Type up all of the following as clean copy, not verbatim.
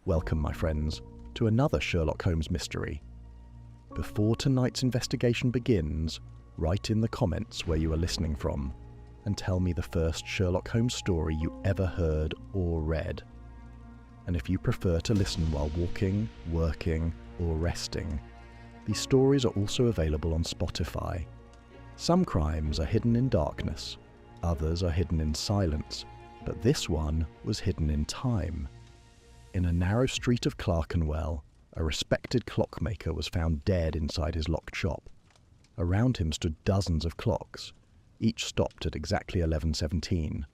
Welcome, my friends, to another Sherlock Holmes mystery. Before tonight's investigation begins, write in the comments where you are listening from and tell me the first Sherlock Holmes story you ever heard or read. And if you prefer to listen while walking, working, or resting, these stories are also available on Spotify. Some crimes are hidden in darkness, others are hidden in silence, but this one was hidden in time. In a narrow street of Clerkenwell, a respected clockmaker was found dead inside his locked shop. Around him stood dozens of clocks, each stopped at exactly 11:17.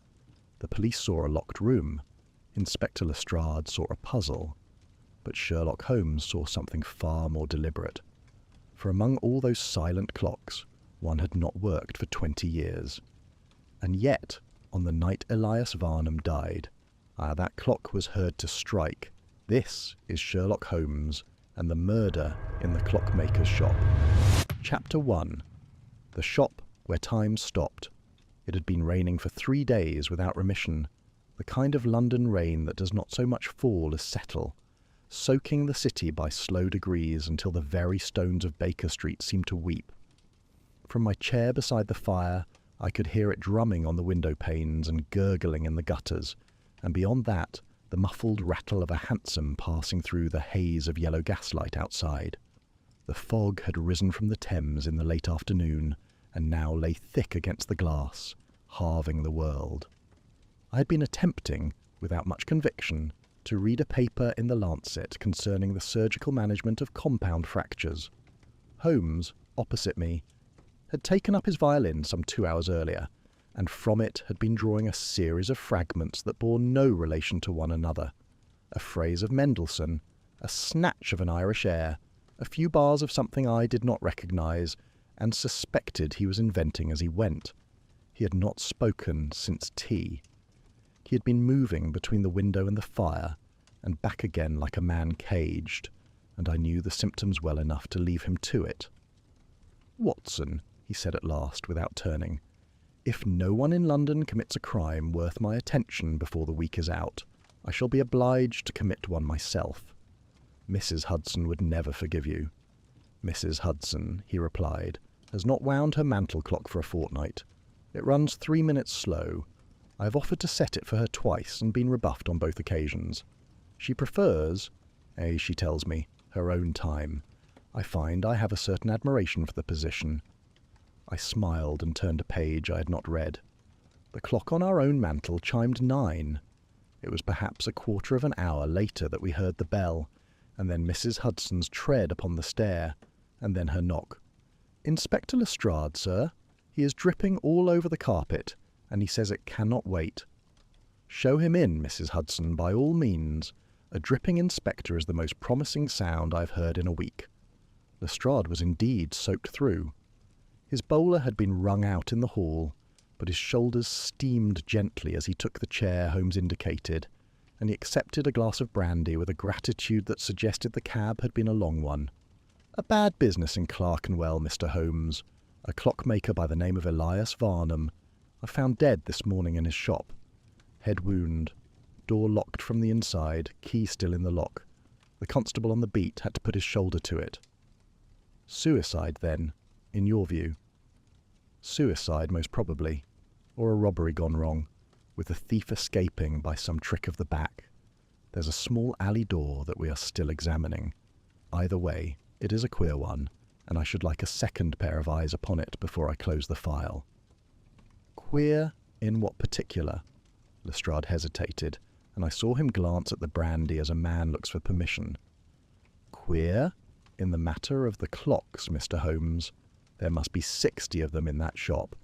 The police saw a locked room. Inspector Lestrade saw a puzzle. But Sherlock Holmes saw something far more deliberate. For among all those silent clocks, one had not worked for 20 years. And yet, on the night Elias Varnum died, that clock was heard to strike. This is Sherlock Holmes and the murder in the clockmaker's shop. Chapter 1. The shop where time stopped. It had been raining for 3 days without remission, the kind of London rain that does not so much fall as settle, soaking the city by slow degrees until the very stones of Baker Street seemed to weep. From my chair beside the fire, I could hear it drumming on the window panes and gurgling in the gutters, and beyond that, the muffled rattle of a hansom passing through the haze of yellow gaslight outside. The fog had risen from the Thames in the late afternoon, and now lay thick against the glass, halving the world. I had been attempting, without much conviction, to read a paper in the Lancet concerning the surgical management of compound fractures. Holmes, opposite me, had taken up his violin some 2 hours earlier, and from it had been drawing a series of fragments that bore no relation to one another. A phrase of Mendelssohn, a snatch of an Irish air, a few bars of something I did not recognise, and suspected he was inventing as he went. He had not spoken since tea. He had been moving between the window and the fire, and back again like a man caged, and I knew the symptoms well enough to leave him to it. "Watson," he said at last, without turning, "if no one in London commits a crime worth my attention before the week is out, I shall be obliged to commit one myself. Mrs. Hudson would never forgive you." "Mrs. Hudson," he replied, "has not wound her mantel clock for a fortnight. It runs 3 minutes slow. I have offered to set it for her twice and been rebuffed on both occasions. She prefers, she tells me, her own time. I find I have a certain admiration for the position." I smiled and turned a page I had not read. The clock on our own mantel chimed 9. It was perhaps a quarter of an hour later that we heard the bell, and then Mrs. Hudson's tread upon the stair, and then her knock. "Inspector Lestrade, sir. He is dripping all over the carpet, and he says it cannot wait." "Show him in, Mrs. Hudson, by all means. A dripping inspector is the most promising sound I've heard in a week." Lestrade was indeed soaked through. His bowler had been wrung out in the hall, but his shoulders steamed gently as he took the chair Holmes indicated, and he accepted a glass of brandy with a gratitude that suggested the cab had been a long one. "A bad business in Clerkenwell, Mr. Holmes. A clockmaker by the name of Elias Varnum. I found dead this morning in his shop. Head wound. Door locked from the inside, key still in the lock. The constable on the beat had to put his shoulder to it." "Suicide, then, in your view?" "Suicide, most probably, or a robbery gone wrong, with the thief escaping by some trick of the back. There's a small alley door that we are still examining. Either way, it is a queer one, and I should like a second pair of eyes upon it before I close the file." "Queer in what particular?" Lestrade hesitated, and I saw him glance at the brandy as a man looks for permission. "Queer in the matter of the clocks, Mr. Holmes. There must be 60 of them in that shop.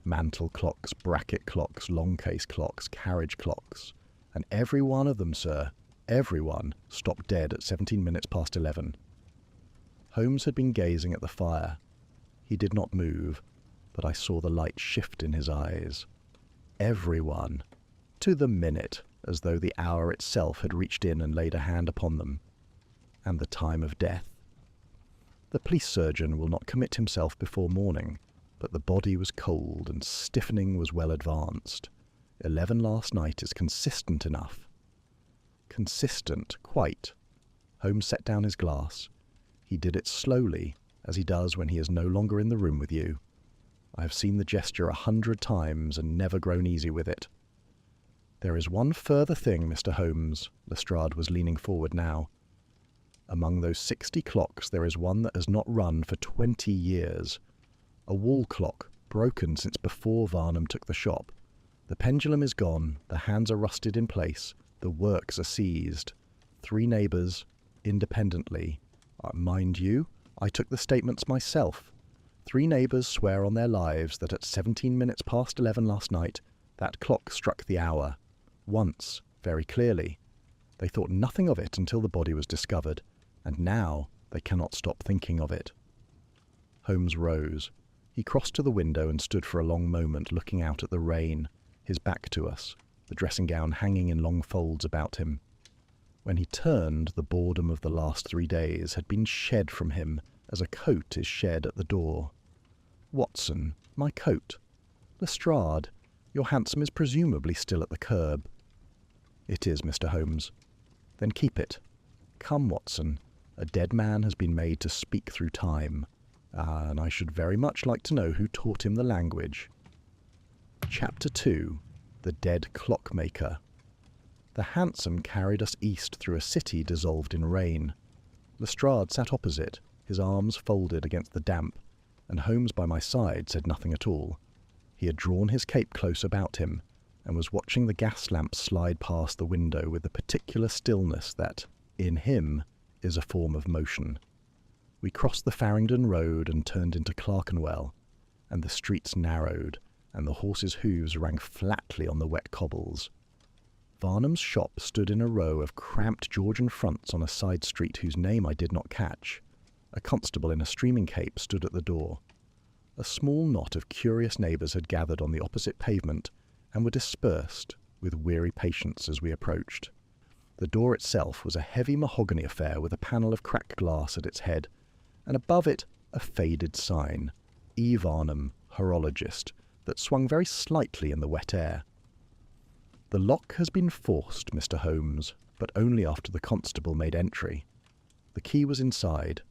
Mantel clocks, bracket clocks, long case clocks, carriage clocks. And every one of them, sir, every one, stopped dead at 17 minutes past 11. Holmes had been gazing at the fire. He did not move, but I saw the light shift in his eyes. Every one, to the minute, as though the hour itself had reached in and laid a hand upon them. And the time of death. The police surgeon will not commit himself before morning, but the body was cold and stiffening was well advanced. 11 last night is consistent enough. Consistent, quite. Holmes set down his glass. He did it slowly, as he does when he is no longer in the room with you. I have seen the gesture 100 times and never grown easy with it. There is one further thing, Mr. Holmes. Lestrade was leaning forward now. Among those 60 clocks there is one that has not run for 20 years. A wall clock, broken since before Varnum took the shop. The pendulum is gone, the hands are rusted in place, the works are seized. 3 neighbours, independently. Mind you, I took the statements myself. 3 neighbours swear on their lives that at 17 minutes past 11 last night, that clock struck the hour. Once, very clearly. They thought nothing of it until the body was discovered, and now they cannot stop thinking of it. Holmes rose. He crossed to the window and stood for a long moment looking out at the rain, his back to us, the dressing gown hanging in long folds about him. When he turned, the boredom of the last 3 days had been shed from him as a coat is shed at the door. Watson, my coat. Lestrade, your hansom is presumably still at the curb. It is, Mr. Holmes. Then keep it. Come, Watson. A dead man has been made to speak through time, and I should very much like to know who taught him the language. Chapter 2. The Dead Clockmaker. The hansom carried us east through a city dissolved in rain. Lestrade sat opposite, his arms folded against the damp, and Holmes by my side said nothing at all. He had drawn his cape close about him, and was watching the gas lamps slide past the window with the particular stillness that, in him, is a form of motion. We crossed the Farringdon Road and turned into Clerkenwell, and the streets narrowed, and the horses' hoofs rang flatly on the wet cobbles. Varnum's shop stood in a row of cramped Georgian fronts on a side street whose name I did not catch. A constable in a streaming cape stood at the door. A small knot of curious neighbours had gathered on the opposite pavement and were dispersed with weary patience as we approached. The door itself was a heavy mahogany affair with a panel of cracked glass at its head, and above it a faded sign, E. Varnum, horologist, that swung very slightly in the wet air. The lock has been forced, Mr. Holmes, but only after the constable made entry. The key was inside,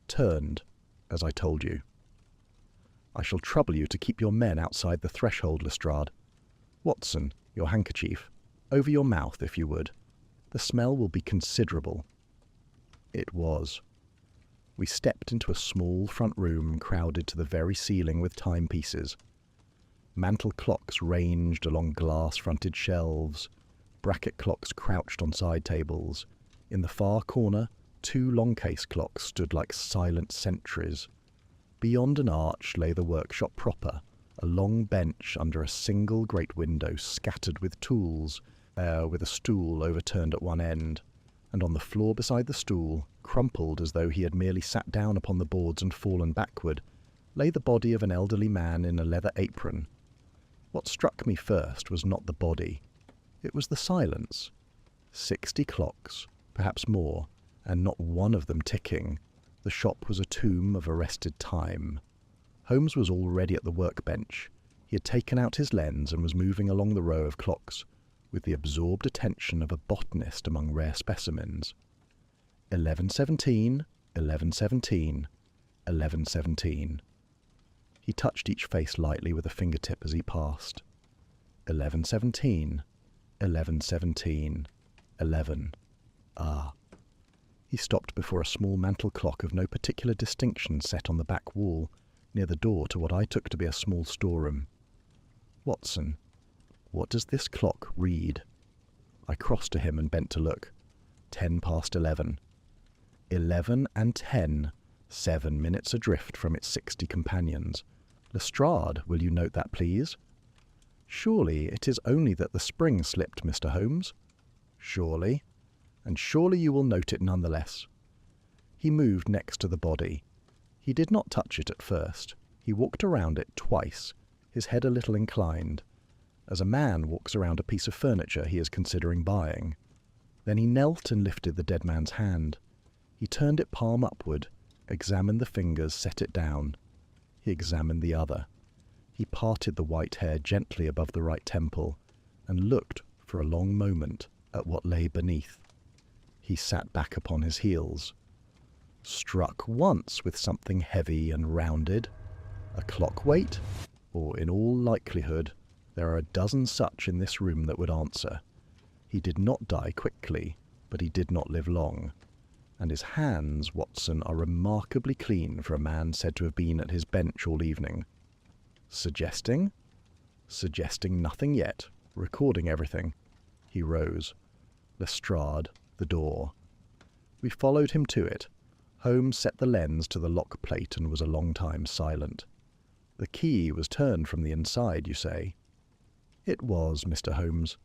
turned, as I told you. I shall trouble you to keep your men outside the threshold, Lestrade. Watson, your handkerchief, over your mouth, if you would. The smell will be considerable. It was. We stepped into a small front room crowded to the very ceiling with timepieces. Mantel clocks ranged along glass-fronted shelves. Bracket clocks crouched on side tables. In the far corner, 2 long-case clocks stood like silent sentries. Beyond an arch lay the workshop proper, a long bench under a single great window scattered with tools, with a stool overturned at one end, and on the floor beside the stool, crumpled as though he had merely sat down upon the boards and fallen backward, lay the body of an elderly man in a leather apron. What struck me first was not the body. It was the silence. 60 clocks, perhaps more, and not one of them ticking. The shop was a tomb of arrested time. Holmes was already at the workbench. He had taken out his lens and was moving along the row of clocks, with the absorbed attention of a botanist among rare specimens. 11:17, 11:17, 11:17. He touched each face lightly with a fingertip as he passed. 11:17, 11:17, 11. Ah. He stopped before a small mantel clock of no particular distinction set on the back wall, near the door to what I took to be a small storeroom. Watson, what does this clock read? I crossed to him and bent to look. 10 past 11. 11 and 10, 7 minutes adrift from its 60 companions. Lestrade, will you note that, please? Surely it is only that the spring slipped, Mr. Holmes. Surely. And surely you will note it nonetheless. He moved next to the body. He did not touch it at first. He walked around it twice, his head a little inclined, as a man walks around a piece of furniture he is considering buying. Then he knelt and lifted the dead man's hand. He turned it palm upward, examined the fingers, set it down. He examined the other. He parted the white hair gently above the right temple, and looked for a long moment at what lay beneath. He sat back upon his heels. Struck once with something heavy and rounded, a clock weight, or in all likelihood there are a dozen such in this room that would answer. He did not die quickly, but he did not live long, and his hands, Watson, are remarkably clean for a man said to have been at his bench all evening. Suggesting? Suggesting nothing yet, recording everything. He rose. Lestrade, the door. We followed him to it. Holmes set the lens to the lock plate and was a long time silent. The key was turned from the inside, you say? It was, Mr. Holmes.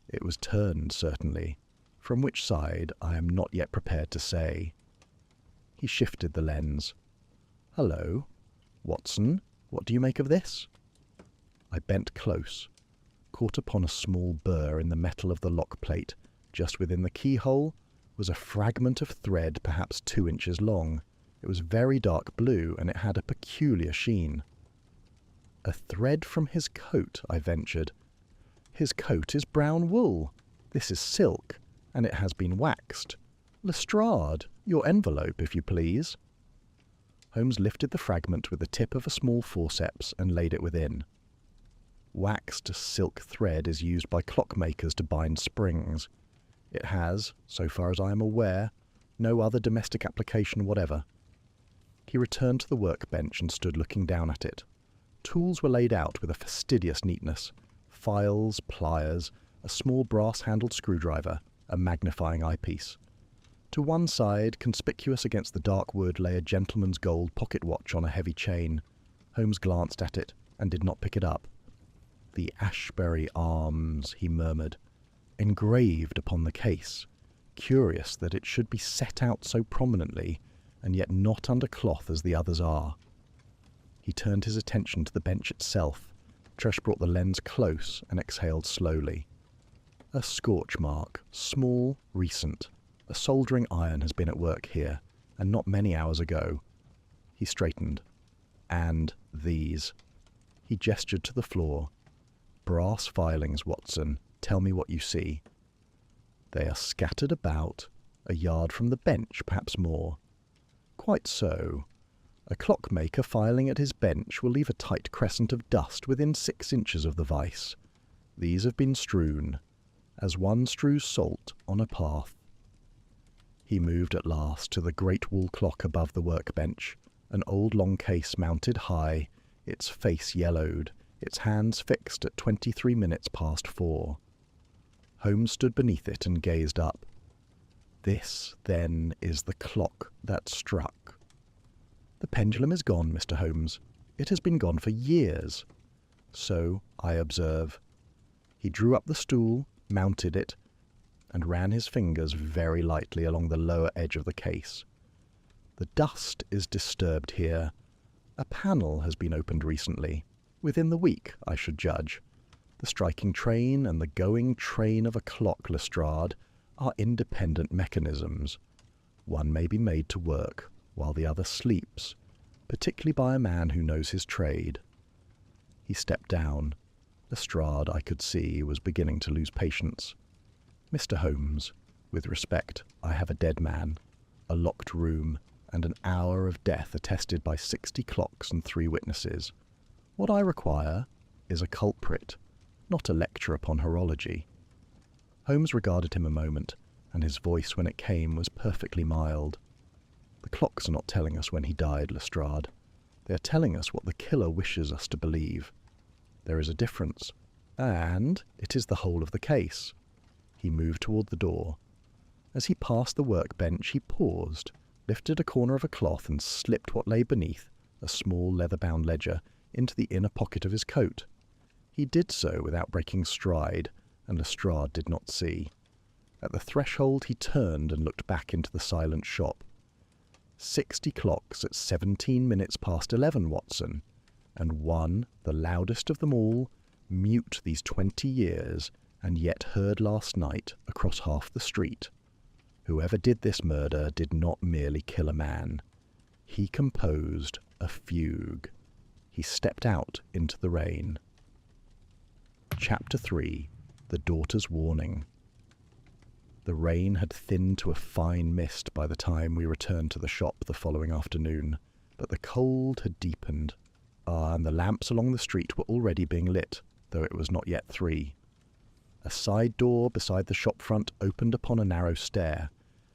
It was turned, certainly. From which side I am not yet prepared to say. He shifted the lens. Hello, Watson, what do you make of this? I bent close, caught upon a small burr in the metal of the lock plate. Just within the keyhole was a fragment of thread perhaps 2 inches long. It was very dark blue, and it had a peculiar sheen. A thread from his coat, I ventured. His coat is brown wool. This is silk, and it has been waxed. Lestrade, your envelope, if you please. Holmes lifted the fragment with the tip of a small forceps and laid it within. Waxed silk thread is used by clockmakers to bind springs. It has, so far as I am aware, no other domestic application whatever. He returned to the workbench and stood looking down at it. Tools were laid out with a fastidious neatness. Files, pliers, a small brass-handled screwdriver, a magnifying eyepiece. To one side, conspicuous against the dark wood, lay a gentleman's gold pocket watch on a heavy chain. Holmes glanced at it and did not pick it up. The Ashbury Arms, he murmured, engraved upon the case. Curious that it should be set out so prominently, and yet not under cloth as the others are. He turned his attention to the bench itself. Tresh brought the lens close and exhaled slowly. A scorch mark, small, recent. A soldering iron has been at work here, and not many hours ago. He straightened. And these. He gestured to the floor. Brass filings, Watson. Tell me what you see. They are scattered about, a yard from the bench, perhaps more. Quite so. A clockmaker filing at his bench will leave a tight crescent of dust within 6 inches of the vice. These have been strewn, as one strews salt on a path. He moved at last to the great wall clock above the workbench, an old long case mounted high, its face yellowed, its hands fixed at 23 minutes past 4. Holmes stood beneath it and gazed up. This, then, is the clock that struck. The pendulum is gone, Mr. Holmes. It has been gone for years. So, I observe. He drew up the stool, mounted it, and ran his fingers very lightly along the lower edge of the case. The dust is disturbed here. A panel has been opened recently, within the week, I should judge. The striking train and the going train of a clock, Lestrade, are independent mechanisms. One may be made to work while the other sleeps, particularly by a man who knows his trade. He stepped down. Lestrade, I could see, was beginning to lose patience. Mr. Holmes, with respect, I have a dead man, a locked room, and an hour of death attested by 60 clocks and 3 witnesses. What I require is a culprit, not a lecture upon horology. Holmes regarded him a moment, and his voice, when it came, was perfectly mild. The clocks are not telling us when he died, Lestrade. They are telling us what the killer wishes us to believe. There is a difference, and it is the whole of the case. He moved toward the door. As he passed the workbench, he paused, lifted a corner of a cloth and slipped what lay beneath, a small leather-bound ledger, into the inner pocket of his coat. He did so without breaking stride, and Lestrade did not see. At the threshold he turned and looked back into the silent shop. 60 clocks at 17 minutes past 11, Watson, and one, the loudest of them all, mute these 20 years, and yet heard last night across half the street. Whoever did this murder did not merely kill a man. He composed a fugue. He stepped out into the rain. Chapter 3. The Daughter's Warning. The rain had thinned to a fine mist by the time we returned to the shop the following afternoon, but the cold had deepened. And the lamps along the street were already being lit, though it was not yet 3. A side door beside the shop front opened upon a narrow stair,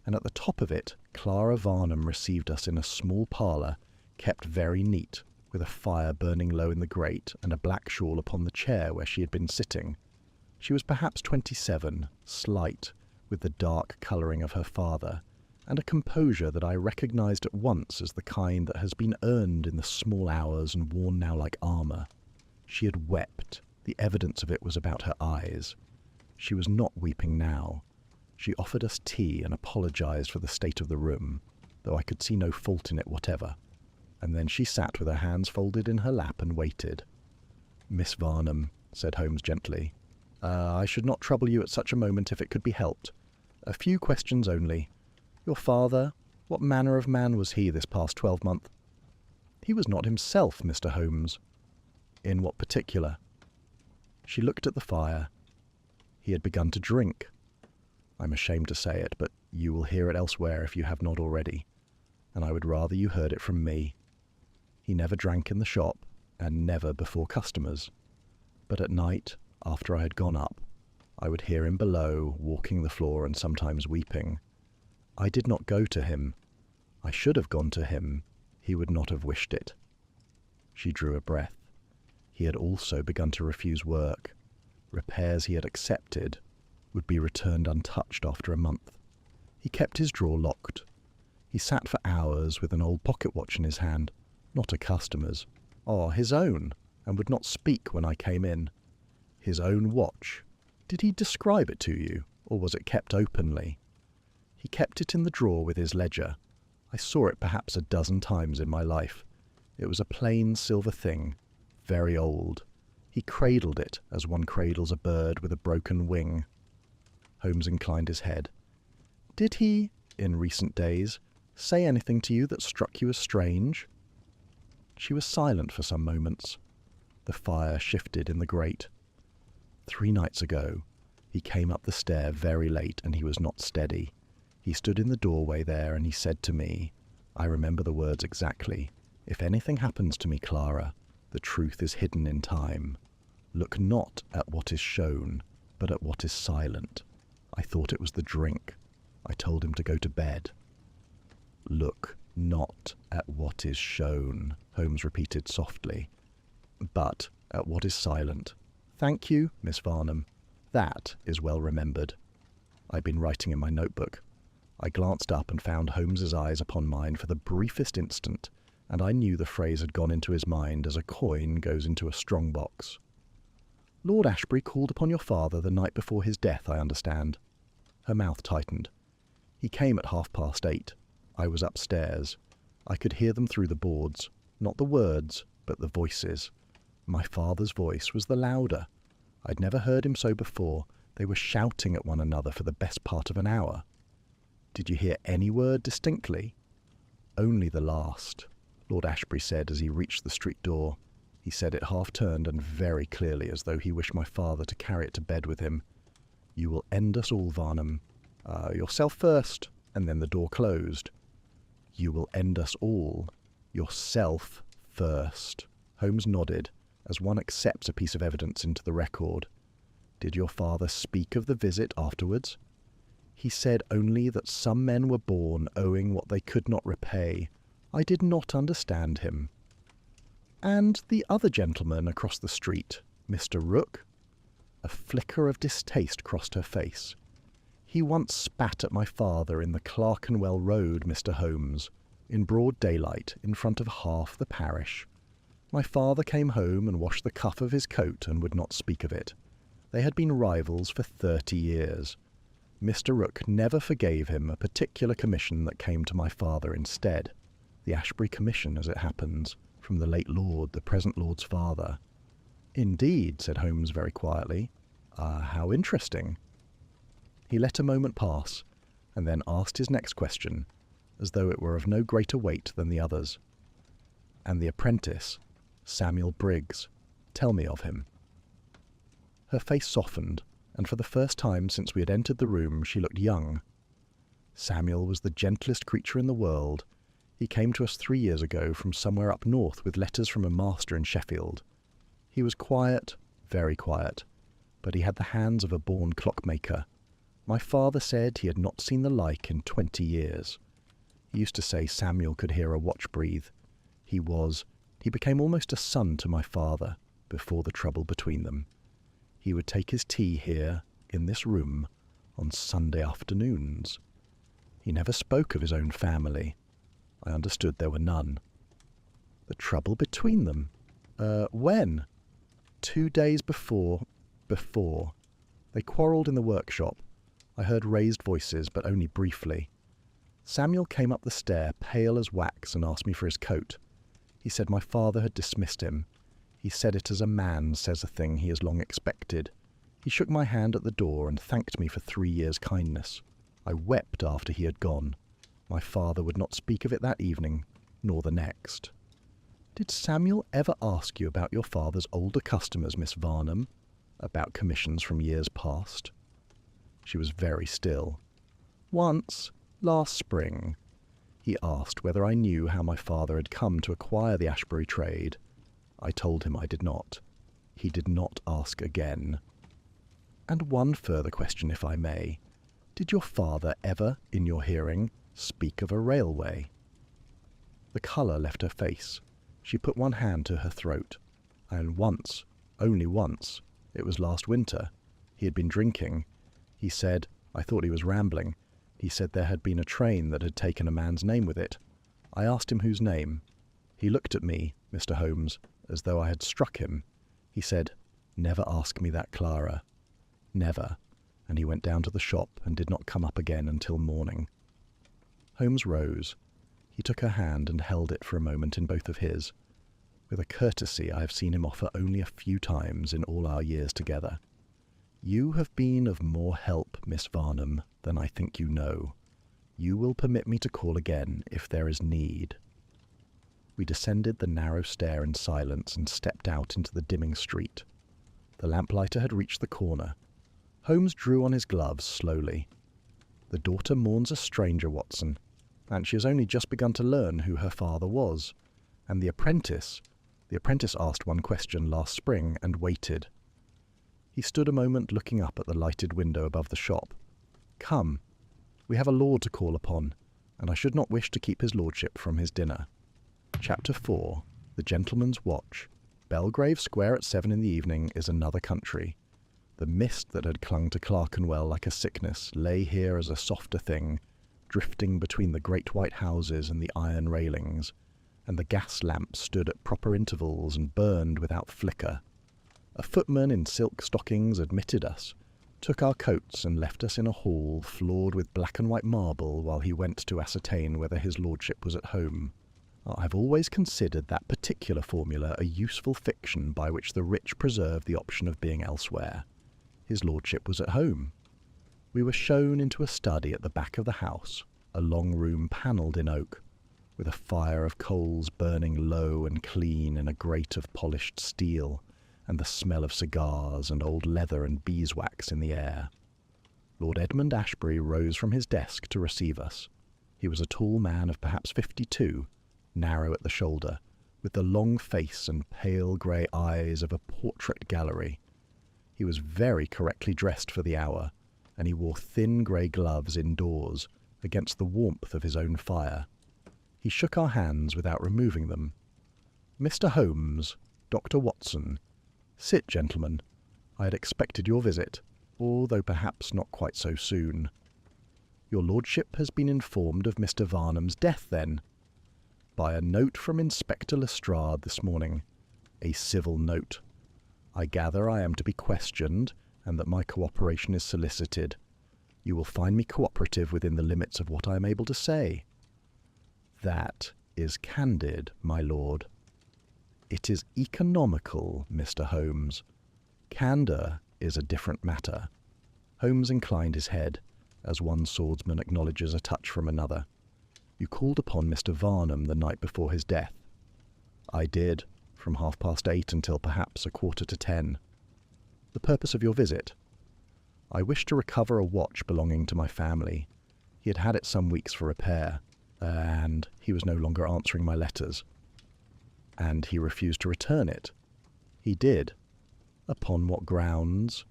and at the top of it Clara Varnum received us in a small parlour, kept very neat, with a fire burning low in the grate and a black shawl upon the chair where she had been sitting. She was perhaps 27, slight, with the dark colouring of her father, and a composure that I recognised at once as the kind that has been earned in the small hours and worn now like armour. She had wept. The evidence of it was about her eyes. She was not weeping now. She offered us tea and apologised for the state of the room, though I could see no fault in it whatever, and then she sat with her hands folded in her lap and waited. "Miss Varnum," said Holmes gently, "I should not trouble you at such a moment if it could be helped. A few questions only. Your father, what manner of man was he this past 12-month? "He was not himself, Mr. Holmes." "In what particular?" She looked at the fire. "He had begun to drink. I'm ashamed to say it, but you will hear it elsewhere if you have not already, and I would rather you heard it from me. He never drank in the shop, and never before customers. But at night, after I had gone up, I would hear him below, walking the floor and sometimes weeping. I did not go to him. I should have gone to him. He would not have wished it." She drew a breath. He had also begun to refuse work. Repairs he had accepted would be returned untouched after a month. He kept his drawer locked. He sat for hours with an old pocket watch in his hand, not a customer's, his own, and would not speak when I came in. His own watch. Did he describe it to you, or was it kept openly? He kept it in the drawer with his ledger. I saw it perhaps a dozen times in my life. It was a plain silver thing, very old. He cradled it as one cradles a bird with a broken wing. Holmes inclined his head. "Did he, in recent days, say anything to you that struck you as strange?" She was silent for some moments. The fire shifted in the grate. 3 nights ago, he came up the stair very late and he was not steady. He stood in the doorway there and he said to me, I remember the words exactly, "If anything happens to me, Clara, the truth is hidden in time. Look not at what is shown, but at what is silent." I thought it was the drink. I told him to go to bed. "Look not at what is shown," Holmes repeated softly, "but at what is silent. Thank you, Miss Varnum. That is well remembered." I'd been writing in my notebook. I glanced up and found Holmes's eyes upon mine for the briefest instant, and I knew the phrase had gone into his mind as a coin goes into a strong box. "Lord Ashbury called upon your father the night before his death, I understand." Her mouth tightened. "He came at 8:30. I was upstairs. I could hear them through the boards, not the words, but the voices. My father's voice was the louder. I'd never heard him so before. They were shouting at one another for the best part of an hour." "Did you hear any word distinctly?" "Only the last," Lord Ashbury said as he reached the street door. He said it half-turned and very clearly, as though he wished my father to carry it to bed with him. "You will end us all, Varnum. Yourself first," and then the door closed. "You will end us all. Yourself first." Holmes nodded, as one accepts a piece of evidence into the record. "Did your father speak of the visit afterwards?" "He said only that some men were born owing what they could not repay. I did not understand him." "And the other gentleman across the street, Mr. Rook?" A flicker of distaste crossed her face. "He once spat at my father in the Clerkenwell Road, Mr. Holmes, in broad daylight, in front of half the parish. My father came home and washed the cuff of his coat and would not speak of it. They had been rivals for 30 years. Mr. Rook never forgave him a particular commission that came to my father instead. The Ashbury Commission, as it happens, from the late Lord, the present Lord's father." "Indeed," said Holmes very quietly. How interesting." He let a moment pass, and then asked his next question, as though it were of no greater weight than the others. "And the apprentice, Samuel Briggs, tell me of him." Her face softened, and for the first time since we had entered the room she looked young. Samuel was the gentlest creature in the world. He came to us 3 years ago from somewhere up north with letters from a master in Sheffield. He was quiet, very quiet, but he had the hands of a born clockmaker. My father said he had not seen the like in 20 years. He used to say Samuel could hear a watch breathe. He became almost a son to my father before the trouble between them. He would take his tea here, in this room, on Sunday afternoons. He never spoke of his own family. I understood there were none. The trouble between them? When? 2 days before. They quarrelled in the workshop. I heard raised voices, but only briefly. Samuel came up the stair, pale as wax, and asked me for his coat. He said my father had dismissed him. He said it as a man says a thing he has long expected. He shook my hand at the door and thanked me for 3 years' kindness. I wept after he had gone. My father would not speak of it that evening, nor the next. Did Samuel ever ask you about your father's older customers, Miss Varnum? About commissions from years past? She was very still. Once, last spring, he asked whether I knew how my father had come to acquire the Ashbury trade. I told him I did not. He did not ask again. And one further question, if I may. Did your father ever, in your hearing, speak of a railway? The colour left her face. She put one hand to her throat. And once, only once, it was last winter, he had been drinking. He said, I thought he was rambling, he said there had been a train that had taken a man's name with it. I asked him whose name. He looked at me, Mr. Holmes, as though I had struck him. He said, Never ask me that, Clara. Never. And he went down to the shop and did not come up again until morning. Holmes rose. He took her hand and held it for a moment in both of his, with a courtesy I have seen him offer only a few times in all our years together. You have been of more help, Miss Varnum, than I think you know. You will permit me to call again if there is need. We descended the narrow stair in silence and stepped out into the dimming street. The lamplighter had reached the corner. Holmes drew on his gloves slowly. The daughter mourns a stranger, Watson, and she has only just begun to learn who her father was. And the apprentice asked one question last spring and waited. He stood a moment looking up at the lighted window above the shop. Come, we have a lord to call upon, and I should not wish to keep his lordship from his dinner. Chapter 4. The Gentleman's Watch. Belgrave Square at 7 in the evening is another country. The mist that had clung to Clerkenwell like a sickness lay here as a softer thing, drifting between the great white houses and the iron railings, and the gas lamps stood at proper intervals and burned without flicker. A footman in silk stockings admitted us, took our coats and left us in a hall floored with black and white marble while he went to ascertain whether his lordship was at home. I've always considered that particular formula a useful fiction by which the rich preserve the option of being elsewhere. His lordship was at home. We were shown into a study at the back of the house, a long room panelled in oak, with a fire of coals burning low and clean in a grate of polished steel, and the smell of cigars and old leather and beeswax in the air. Lord Edmund Ashbury rose from his desk to receive us. He was a tall man of perhaps 52, narrow at the shoulder, with the long face and pale grey eyes of a portrait gallery. He was very correctly dressed for the hour, and he wore thin grey gloves indoors, against the warmth of his own fire. He shook our hands without removing them. Mr. Holmes, Dr. Watson. Sit, gentlemen. I had expected your visit, although perhaps not quite so soon. Your lordship has been informed of Mr. Varnum's death, then? By a note from Inspector Lestrade this morning. A civil note. I gather I am to be questioned, and that my cooperation is solicited. You will find me cooperative within the limits of what I am able to say. That is candid, my lord. It is economical, Mr. Holmes. Candour is a different matter. Holmes inclined his head, as one swordsman acknowledges a touch from another. You called upon Mr. Varnum the night before his death. I did, from 8:30 until perhaps 9:45. The purpose of your visit? I wished to recover a watch belonging to my family. He had had it some weeks for repair, and he was no longer answering my letters. And he refused to return it. He did. Upon what grounds?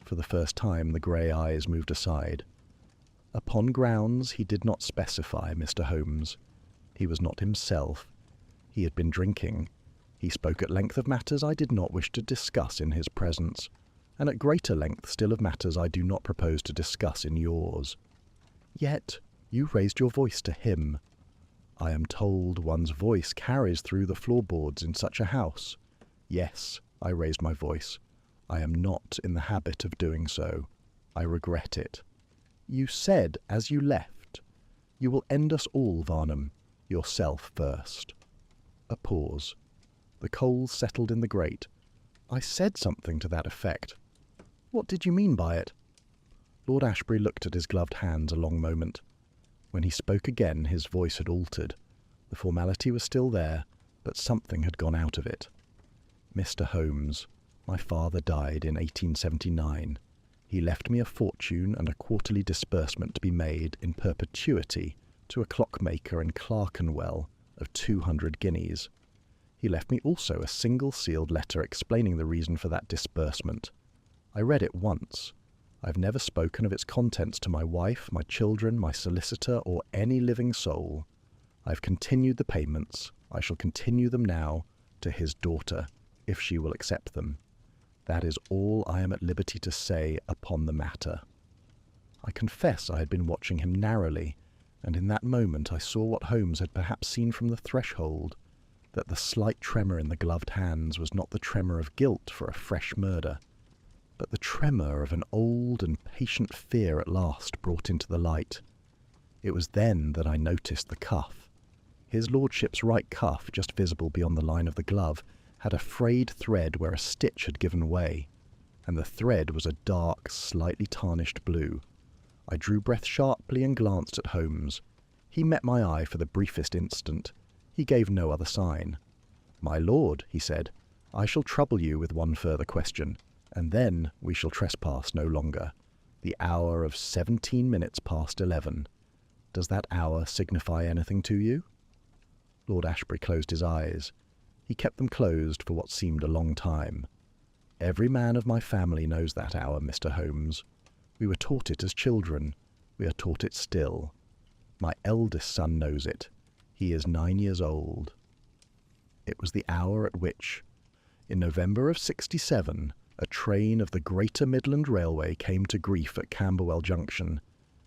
For the first time the grey eyes moved aside. Upon grounds he did not specify, Mr. Holmes. He was not himself. He had been drinking. He spoke at length of matters I did not wish to discuss in his presence, and at greater length still of matters I do not propose to discuss in yours. Yet you raised your voice to him. I am told one's voice carries through the floorboards in such a house. Yes, I raised my voice. I am not in the habit of doing so. I regret it. You said, as you left, "You will end us all, Varnum. Yourself first." A pause. The coals settled in the grate. I said something to that effect. What did you mean by it? Lord Ashbury looked at his gloved hands a long moment. When he spoke again, his voice had altered. The formality was still there, but something had gone out of it. Mr. Holmes, my father died in 1879. He left me a fortune and a quarterly disbursement to be made in perpetuity to a clockmaker in Clerkenwell of 200 guineas. He left me also a single sealed letter explaining the reason for that disbursement. I read it once. I have never spoken of its contents to my wife, my children, my solicitor, or any living soul. I have continued the payments. I shall continue them now to his daughter, if she will accept them. That is all I am at liberty to say upon the matter. I confess I had been watching him narrowly, and in that moment I saw what Holmes had perhaps seen from the threshold, that the slight tremor in the gloved hands was not the tremor of guilt for a fresh murder, but the tremor of an old and patient fear at last brought into the light. It was then that I noticed the cuff. His lordship's right cuff, just visible beyond the line of the glove, had a frayed thread where a stitch had given way, and the thread was a dark, slightly tarnished blue. I drew breath sharply and glanced at Holmes. He met my eye for the briefest instant. He gave no other sign. "My lord," he said, "I shall trouble you with one further question, and then we shall trespass no longer. The hour of 17 minutes past 11. Does that hour signify anything to you?" Lord Ashbury closed his eyes. He kept them closed for what seemed a long time. "Every man of my family knows that hour, Mr. Holmes. We were taught it as children. We are taught it still. My eldest son knows it. He is 9 years old. It was the hour at which, in November of '67, a train of the Greater Midland Railway came to grief at Camberwell Junction,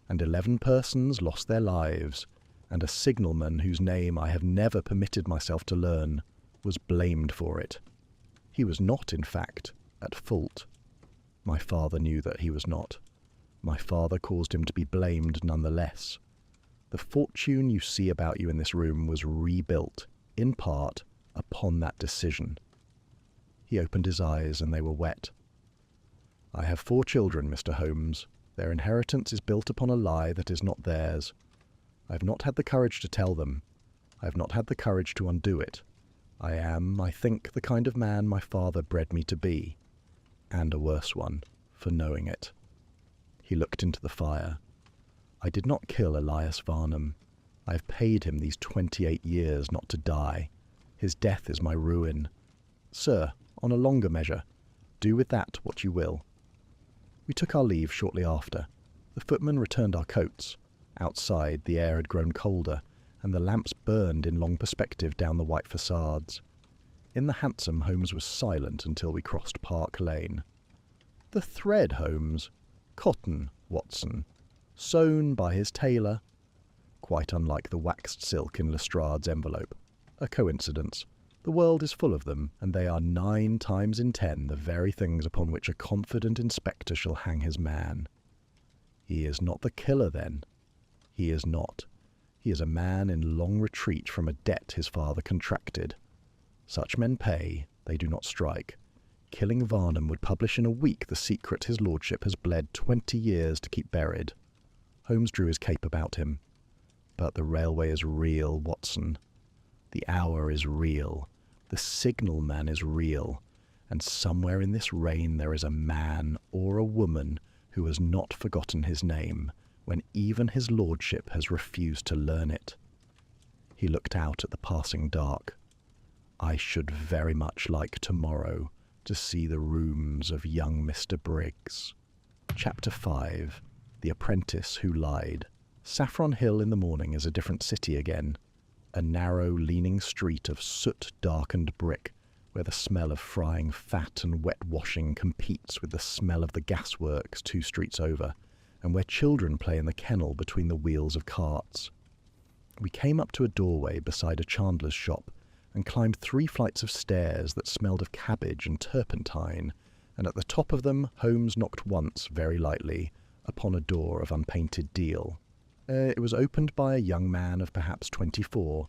and 11 persons lost their lives, and a signalman whose name I have never permitted myself to learn was blamed for it. He was not, in fact, at fault. My father knew that he was not. My father caused him to be blamed nonetheless. The fortune you see about you in this room was rebuilt, in part, upon that decision. He opened his eyes, and they were wet. "I have 4 children, Mr. Holmes. Their inheritance is built upon a lie that is not theirs. I have not had the courage to tell them. I have not had the courage to undo it. I am, I think, the kind of man my father bred me to be, and a worse one, for knowing it." He looked into the fire. "I did not kill Elias Varnum. I have paid him these 28 years not to die. His death is my ruin. Sir, on a longer measure, do with that what you will." We took our leave shortly after. The footman returned our coats. Outside, the air had grown colder, and the lamps burned in long perspective down the white facades. In the hansom, Holmes was silent until we crossed Park Lane. "The thread, Holmes. Cotton, Watson. Sewn by his tailor." Quite unlike the waxed silk in Lestrade's envelope. A coincidence. The world is full of them, and they are 9 times in 10 the very things upon which a confident inspector shall hang his man. He is not the killer, then. He is not. He is a man in long retreat from a debt his father contracted. Such men pay, they do not strike. Killing Varnum would publish in a week the secret his lordship has bled 20 years to keep buried. Holmes drew his cape about him. "But the railway is real, Watson. The hour is real. The signalman is real. And somewhere in this reign there is a man or a woman who has not forgotten his name when even his lordship has refused to learn it. He looked out at the passing dark. I should very much like tomorrow to see the rooms of young Mr. Briggs. Chapter 5. The Apprentice Who Lied. Saffron Hill in the morning is a different city again. A narrow, leaning street of soot-darkened brick, where the smell of frying fat and wet washing competes with the smell of the gasworks 2 streets over, and where children play in the kennel between the wheels of carts. We came up to a doorway beside a chandler's shop, and climbed 3 flights of stairs that smelled of cabbage and turpentine, and at the top of them Holmes knocked once, very lightly, upon a door of unpainted deal. It was opened by a young man of perhaps 24,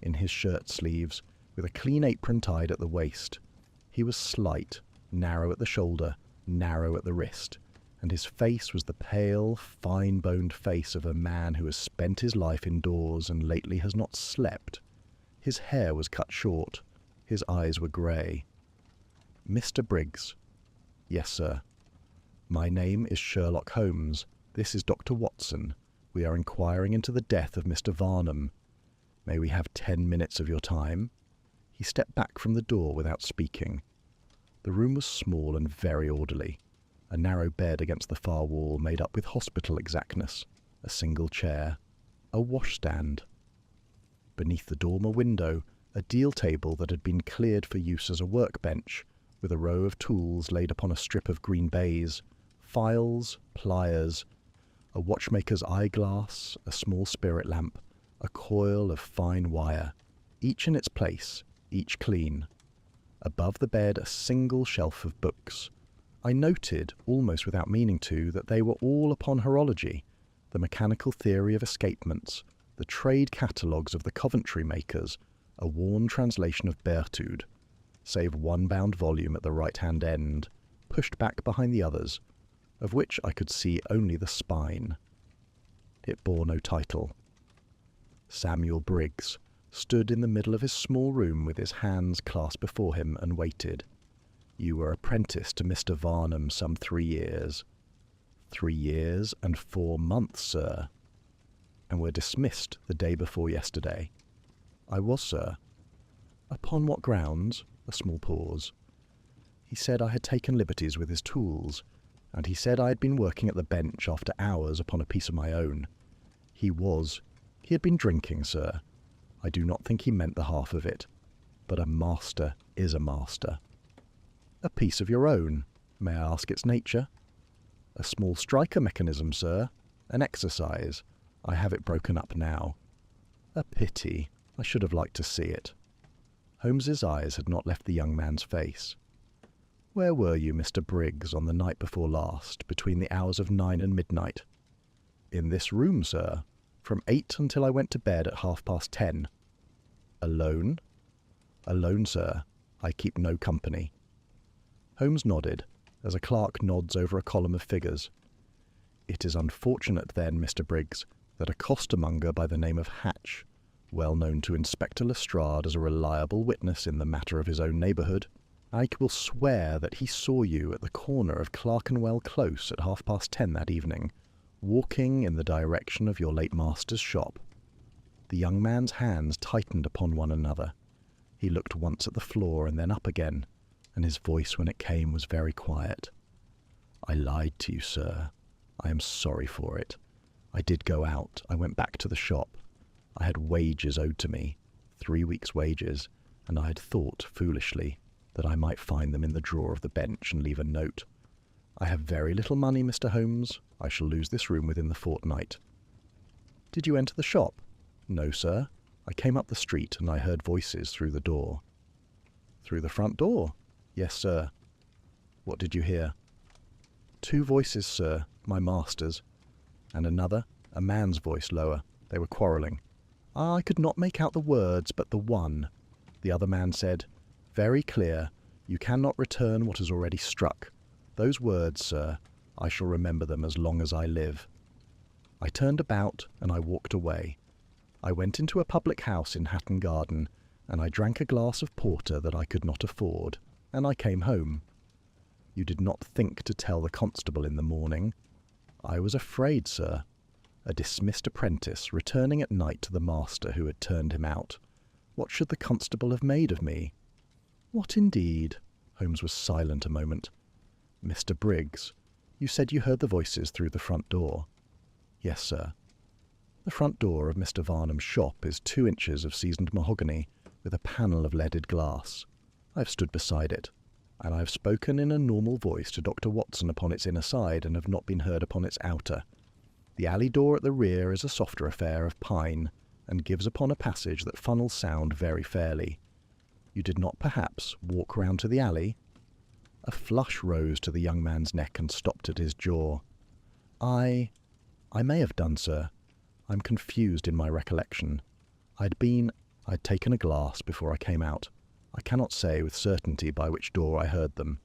in his shirt sleeves, with a clean apron tied at the waist. He was slight, narrow at the shoulder, narrow at the wrist, and his face was the pale, fine-boned face of a man who has spent his life indoors and lately has not slept. His hair was cut short. His eyes were grey. "Mr. Briggs." "Yes, sir." "My name is Sherlock Holmes. This is Dr. Watson. We are inquiring into the death of Mr. Varnum. May we have 10 minutes of your time?" He stepped back from the door without speaking. The room was small and very orderly. A narrow bed against the far wall made up with hospital exactness, a single chair, a washstand. Beneath the dormer window, a deal table that had been cleared for use as a workbench, with a row of tools laid upon a strip of green baize, files, pliers, a watchmaker's eyeglass, a small spirit lamp, a coil of fine wire, each in its place, each clean. Above the bed a single shelf of books. I noted, almost without meaning to, that they were all upon horology, the mechanical theory of escapements, the trade catalogues of the Coventry makers, a worn translation of Berthoud, save one bound volume at the right-hand end, pushed back behind the others, of which I could see only the spine. It bore no title. Samuel Briggs stood in the middle of his small room with his hands clasped before him and waited. "You were apprenticed to Mr. Varnum some 3 years." 3 years and 4 months, sir." "And were dismissed the day before yesterday." "I was, sir." "Upon what grounds?" A small pause. "He said I had taken liberties with his tools, and he said I had been working at the bench after hours upon a piece of my own. He had been drinking, sir. I do not think he meant the half of it. But a master is a master." "A piece of your own. May I ask its nature?" "A small striker mechanism, sir. An exercise. I have it broken up now." "A pity. I should have liked to see it." Holmes's eyes had not left the young man's face. "Where were you, Mr. Briggs, on the night before last, between the hours of 9 and midnight?" "In this room, sir. From 8 until I went to bed at 10:30. "Alone?" "Alone, sir. I keep no company." Holmes nodded, as a clerk nods over a column of figures. "It is unfortunate, then, Mr. Briggs, that a costermonger by the name of Hatch, well known to Inspector Lestrade as a reliable witness in the matter of his own neighbourhood, Ike will swear that he saw you at the corner of Clerkenwell Close at 10:30 that evening, walking in the direction of your late master's shop." The young man's hands tightened upon one another. He looked once at the floor and then up again, and his voice when it came was very quiet. "I lied to you, sir. I am sorry for it. I did go out. I went back to the shop. I had wages owed to me, 3 weeks' wages, and I had thought, foolishly, that I might find them in the drawer of the bench and leave a note. I have very little money, Mr. Holmes. I shall lose this room within the fortnight." "Did you enter the shop?" "No, sir. I came up the street and I heard voices through the door." "Through the front door?" "Yes, sir." "What did you hear?" "2 voices, sir, my master's, and another, a man's voice lower. They were quarrelling. I could not make out the words, but the one. The other man said, 'Very clear, you cannot return what is already struck.' Those words, sir, I shall remember them as long as I live." I turned about and I walked away. I went into a public house in Hatton Garden, and I drank a glass of porter that I could not afford, and I came home. "You did not think to tell the constable in the morning?" I was afraid, sir. A dismissed apprentice, returning at night to the master who had turned him out. What should the constable have made of me? What indeed? Holmes was silent a moment. Mr. Briggs, you said you heard the voices through the front door. Yes, sir. The front door of Mr. Varnum's shop is 2 inches of seasoned mahogany with a panel of leaded glass. I have stood beside it, and I have spoken in a normal voice to Dr. Watson upon its inner side and have not been heard upon its outer. The alley door at the rear is a softer affair of pine, and gives upon a passage that funnels sound very fairly. You did not, perhaps, walk round to the alley? A flush rose to the young man's neck and stopped at his jaw. I may have done, sir. I'm confused in my recollection. I'd taken a glass before I came out. I cannot say with certainty by which door I heard them.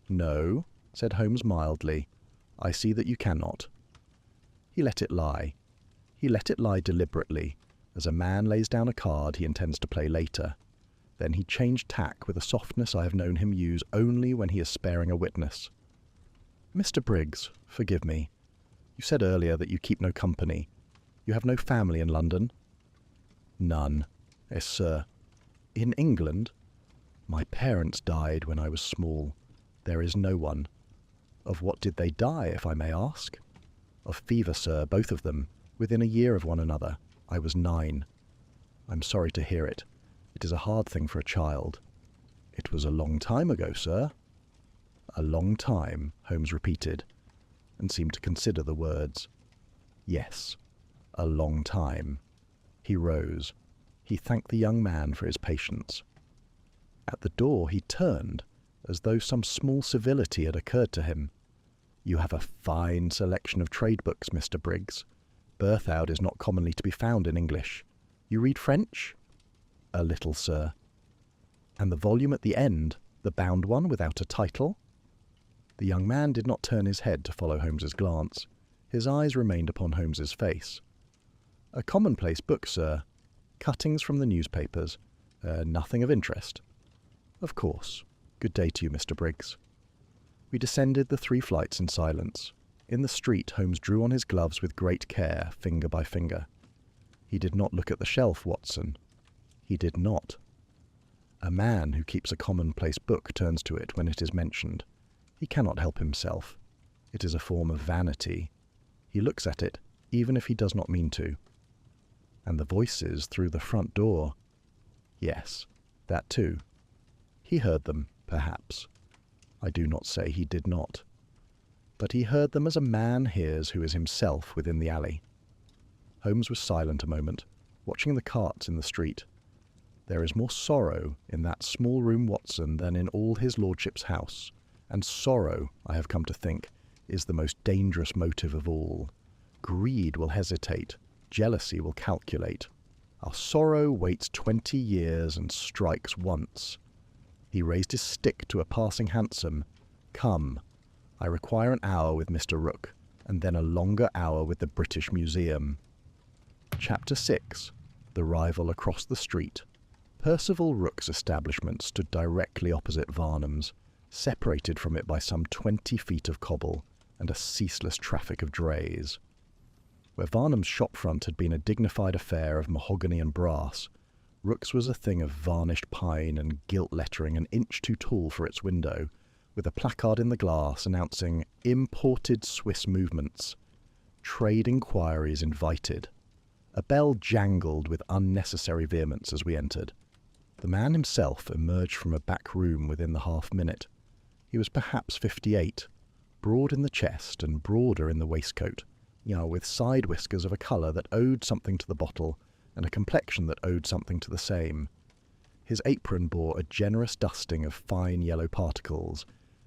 No, said Holmes mildly. I see that you cannot. He let it lie. He let it lie deliberately, as a man lays down a card he intends to play later. Then he changed tack with a softness I have known him use only when he is sparing a witness. Mr. Briggs, forgive me. You said earlier that you keep no company. You have no family in London? None. Yes, sir. In England? My parents died when I was small. There is no one. Of what did they die, if I may ask? Of fever, sir, both of them, within a year of one another. I was 9. I'm sorry to hear it. It is a hard thing for a child. It was a long time ago, sir. A long time, Holmes repeated, and seemed to consider the words. Yes, a long time. He rose. He thanked the young man for his patience. At the door he turned, as though some small civility had occurred to him. You have a fine selection of trade books, Mr. Briggs. Berthoud is not commonly to be found in English. You read French? A little, sir. And the volume at the end, the bound one without a title? The young man did not turn his head to follow Holmes's glance. His eyes remained upon Holmes's face. A commonplace book, sir. Cuttings from the newspapers. Nothing of interest. Of course. Good day to you, Mr. Briggs. We descended the 3 flights in silence. In the street, Holmes drew on his gloves with great care, finger by finger. He did not look at the shelf, Watson. He did not. A man who keeps a commonplace book turns to it when it is mentioned. He cannot help himself. It is a form of vanity. He looks at it, even if he does not mean to. And the voices through the front door. Yes, that too. He heard them, perhaps. I do not say he did not. But he heard them as a man hears who is himself within the alley. Holmes was silent a moment, watching the carts in the street. There is more sorrow in that small room, Watson, than in all his lordship's house, and sorrow, I have come to think, is the most dangerous motive of all. Greed will hesitate, jealousy will calculate. Our sorrow waits 20 years and strikes once. He raised his stick to a passing hansom. Come, I require an hour with Mr. Rooke, and then a longer hour with the British Museum. Chapter 6. The Rival Across the Street. Percival Rooke's establishment stood directly opposite Varnum's, separated from it by some 20 feet of cobble and a ceaseless traffic of drays. Where Varnum's shop front had been a dignified affair of mahogany and brass, Rooke's was a thing of varnished pine and gilt lettering an inch too tall for its window, with a placard in the glass announcing "Imported Swiss Movements. Trade inquiries invited." A bell jangled with unnecessary vehemence as we entered. The man himself emerged from a back room within the half-minute. He was perhaps 58, broad in the chest and broader in the waistcoat, with side whiskers of a colour that owed something to the bottle and a complexion that owed something to the same. His apron bore a generous dusting of fine yellow particles,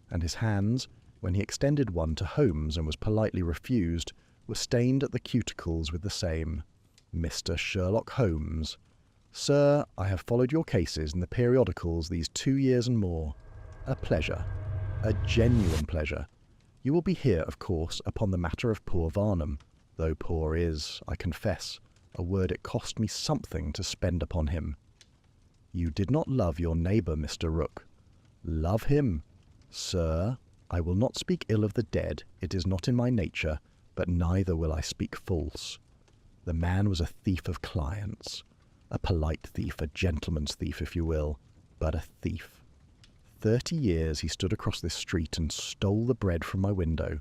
and his hands, when he extended one to Holmes and was politely refused, were stained at the cuticles with the same. Mr. Sherlock Holmes. Sir, I have followed your cases in the periodicals these 2 years and more. A pleasure. A genuine pleasure. You will be here, of course, upon the matter of poor Varnum, though poor is, I confess, a word it cost me something to spend upon him. You did not love your neighbour, Mr. Rooke. Love him? Sir, I will not speak ill of the dead, it is not in my nature, but neither will I speak false. The man was a thief of clients, a polite thief, a gentleman's thief, if you will, but a thief. 30 years he stood across this street and stole the bread from my window.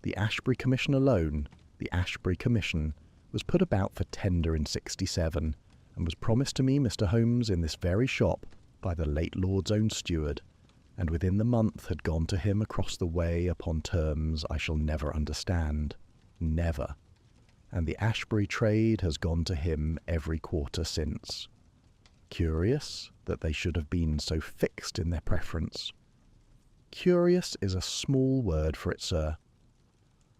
The Ashbury Commission alone, the Ashbury Commission, was put about for tender in 67, and was promised to me, Mr. Holmes, in this very shop, by the late Lord's own steward, and within the month had gone to him across the way upon terms I shall never understand. Never. And the Ashbury trade has gone to him every quarter since. Curious that they should have been so fixed in their preference. Curious is a small word for it, sir.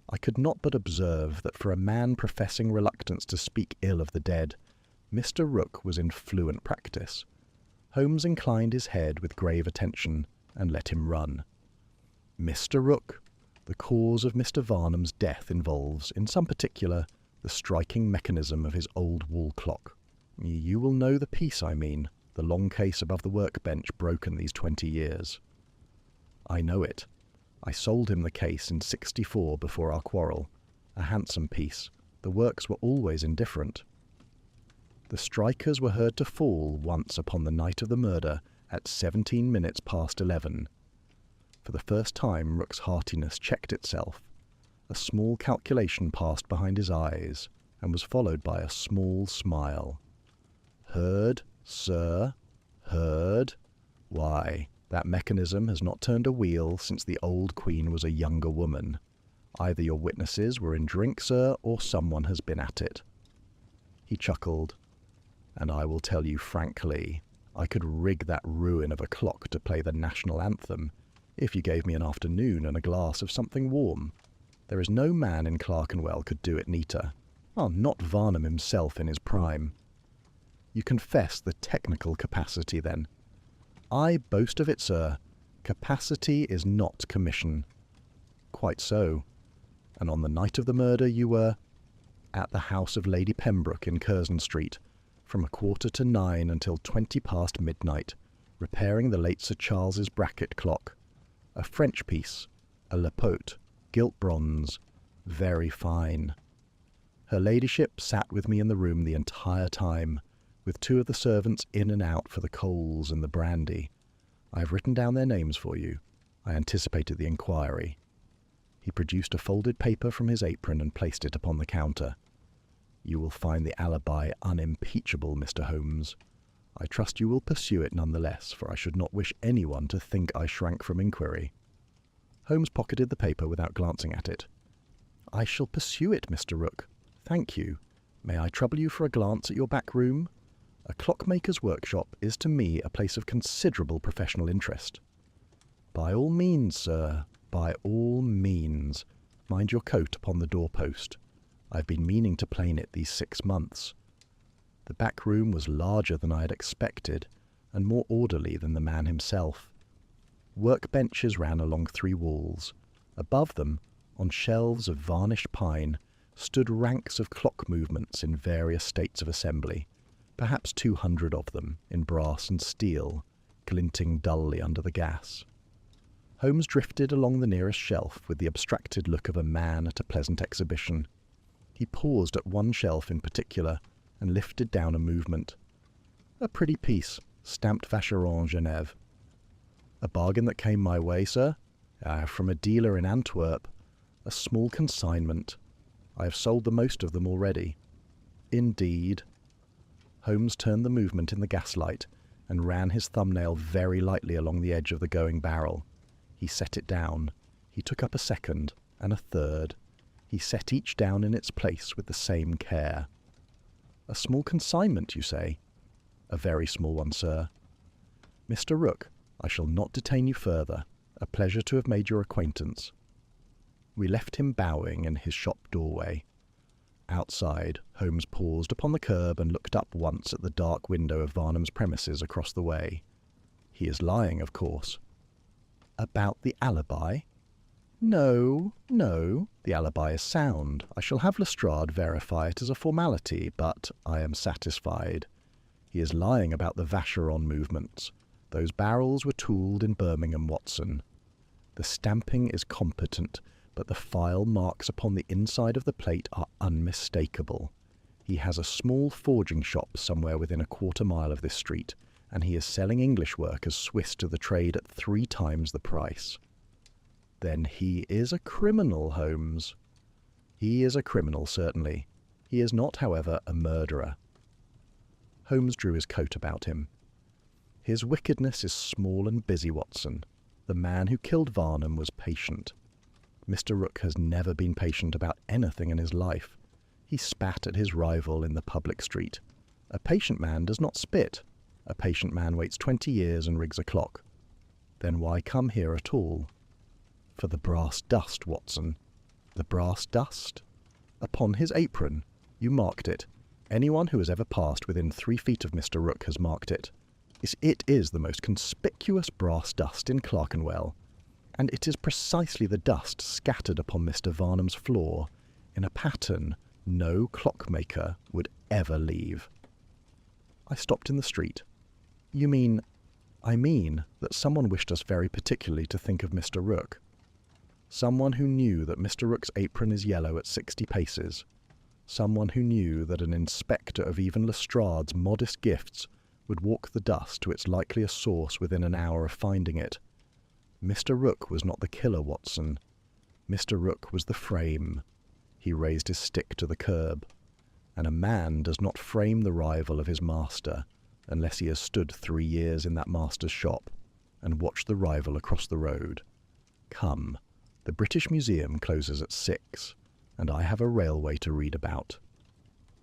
I could not but observe that for a man professing reluctance to speak ill of the dead, Mr. Rook was in fluent practice. Holmes inclined his head with grave attention and let him run. Mr. Rook, the cause of Mr. Varnum's death involves, in some particular, the striking mechanism of his old wall clock. You will know the piece I mean, the long case above the workbench broken these 20 years. I know it. I sold him the case in 64 before our quarrel. A handsome piece. The works were always indifferent. The strikers were heard to fall once upon the night of the murder at 17 minutes past 11. For the first time Rook's heartiness checked itself. A small calculation passed behind his eyes, and was followed by a small smile. Heard, sir, heard. Why, that mechanism has not turned a wheel since the old queen was a younger woman. Either your witnesses were in drink, sir, or someone has been at it. He chuckled. And I will tell you frankly, I could rig that ruin of a clock to play the national anthem, if you gave me an afternoon and a glass of something warm. There is no man in Clerkenwell could do it neater. Oh, not Varnum himself in his prime. You confess the technical capacity, then? I boast of it, sir. Capacity is not commission. Quite so. And on the night of the murder you were at the house of Lady Pembroke in Curzon Street, from 9:15 until 20 past midnight, repairing the late Sir Charles's bracket clock. A French piece, a Lepaute, gilt bronze, very fine. Her ladyship sat with me in the room the entire time, with 2 of the servants in and out for the coals and the brandy. I have written down their names for you. I anticipated the inquiry. He produced a folded paper from his apron and placed it upon the counter. You will find the alibi unimpeachable, Mr. Holmes. I trust you will pursue it none the less, for I should not wish anyone to think I shrank from inquiry. Holmes pocketed the paper without glancing at it. I shall pursue it, Mr. Rook. Thank you. May I trouble you for a glance at your back room? A clockmaker's workshop is to me a place of considerable professional interest. By all means, sir, by all means. Mind your coat upon the doorpost. I've been meaning to plane it these 6 months. The back room was larger than I had expected, and more orderly than the man himself. Workbenches ran along 3 walls. Above them, on shelves of varnished pine, stood ranks of clock movements in various states of assembly, perhaps 200 of them, in brass and steel, glinting dully under the gas. Holmes drifted along the nearest shelf with the abstracted look of a man at a pleasant exhibition. He paused at one shelf in particular, and lifted down a movement. A pretty piece, stamped Vacheron, Genève. A bargain that came my way, sir? From a dealer in Antwerp. A small consignment. I have sold the most of them already. Indeed. Holmes turned the movement in the gaslight, and ran his thumbnail very lightly along the edge of the going barrel. He set it down. He took up a second, and a third. He set each down in its place with the same care. A small consignment, you say? A very small one, sir. Mr. Rook, I shall not detain you further. A pleasure to have made your acquaintance. We left him bowing in his shop doorway. Outside, Holmes paused upon the curb and looked up once at the dark window of Varnum's premises across the way. He is lying, of course. About the alibi? No, the alibi is sound. I shall have Lestrade verify it as a formality, but I am satisfied. He is lying about the Vacheron movements. Those barrels were tooled in Birmingham, Watson. The stamping is competent, but the file marks upon the inside of the plate are unmistakable. He has a small forging shop somewhere within a quarter-mile of this street, and he is selling English work as Swiss to the trade at 3 times the price. Then he is a criminal, Holmes. He is a criminal, certainly. He is not, however, a murderer. Holmes drew his coat about him. His wickedness is small and busy, Watson. The man who killed Varnum was patient. Mr. Rook has never been patient about anything in his life. He spat at his rival in the public street. A patient man does not spit. A patient man waits 20 years and rigs a clock. Then why come here at all? For the brass dust, Watson. The brass dust? Upon his apron. You marked it. Anyone who has ever passed within 3 feet of Mr. Rook has marked it. It is the most conspicuous brass dust in Clerkenwell, and it is precisely the dust scattered upon Mr. Varnum's floor in a pattern no clockmaker would ever leave. I stopped in the street. You mean... I mean that someone wished us very particularly to think of Mr. Rook. Someone who knew that Mr. Rook's apron is yellow at 60 paces. Someone who knew that an inspector of even Lestrade's modest gifts would walk the dust to its likeliest source within an hour of finding it. Mr. Rook was not the killer, Watson. Mr. Rook was the frame. He raised his stick to the curb. And a man does not frame the rival of his master unless he has stood 3 years in that master's shop and watched the rival across the road. Come, the British Museum closes at 6, and I have a railway to read about.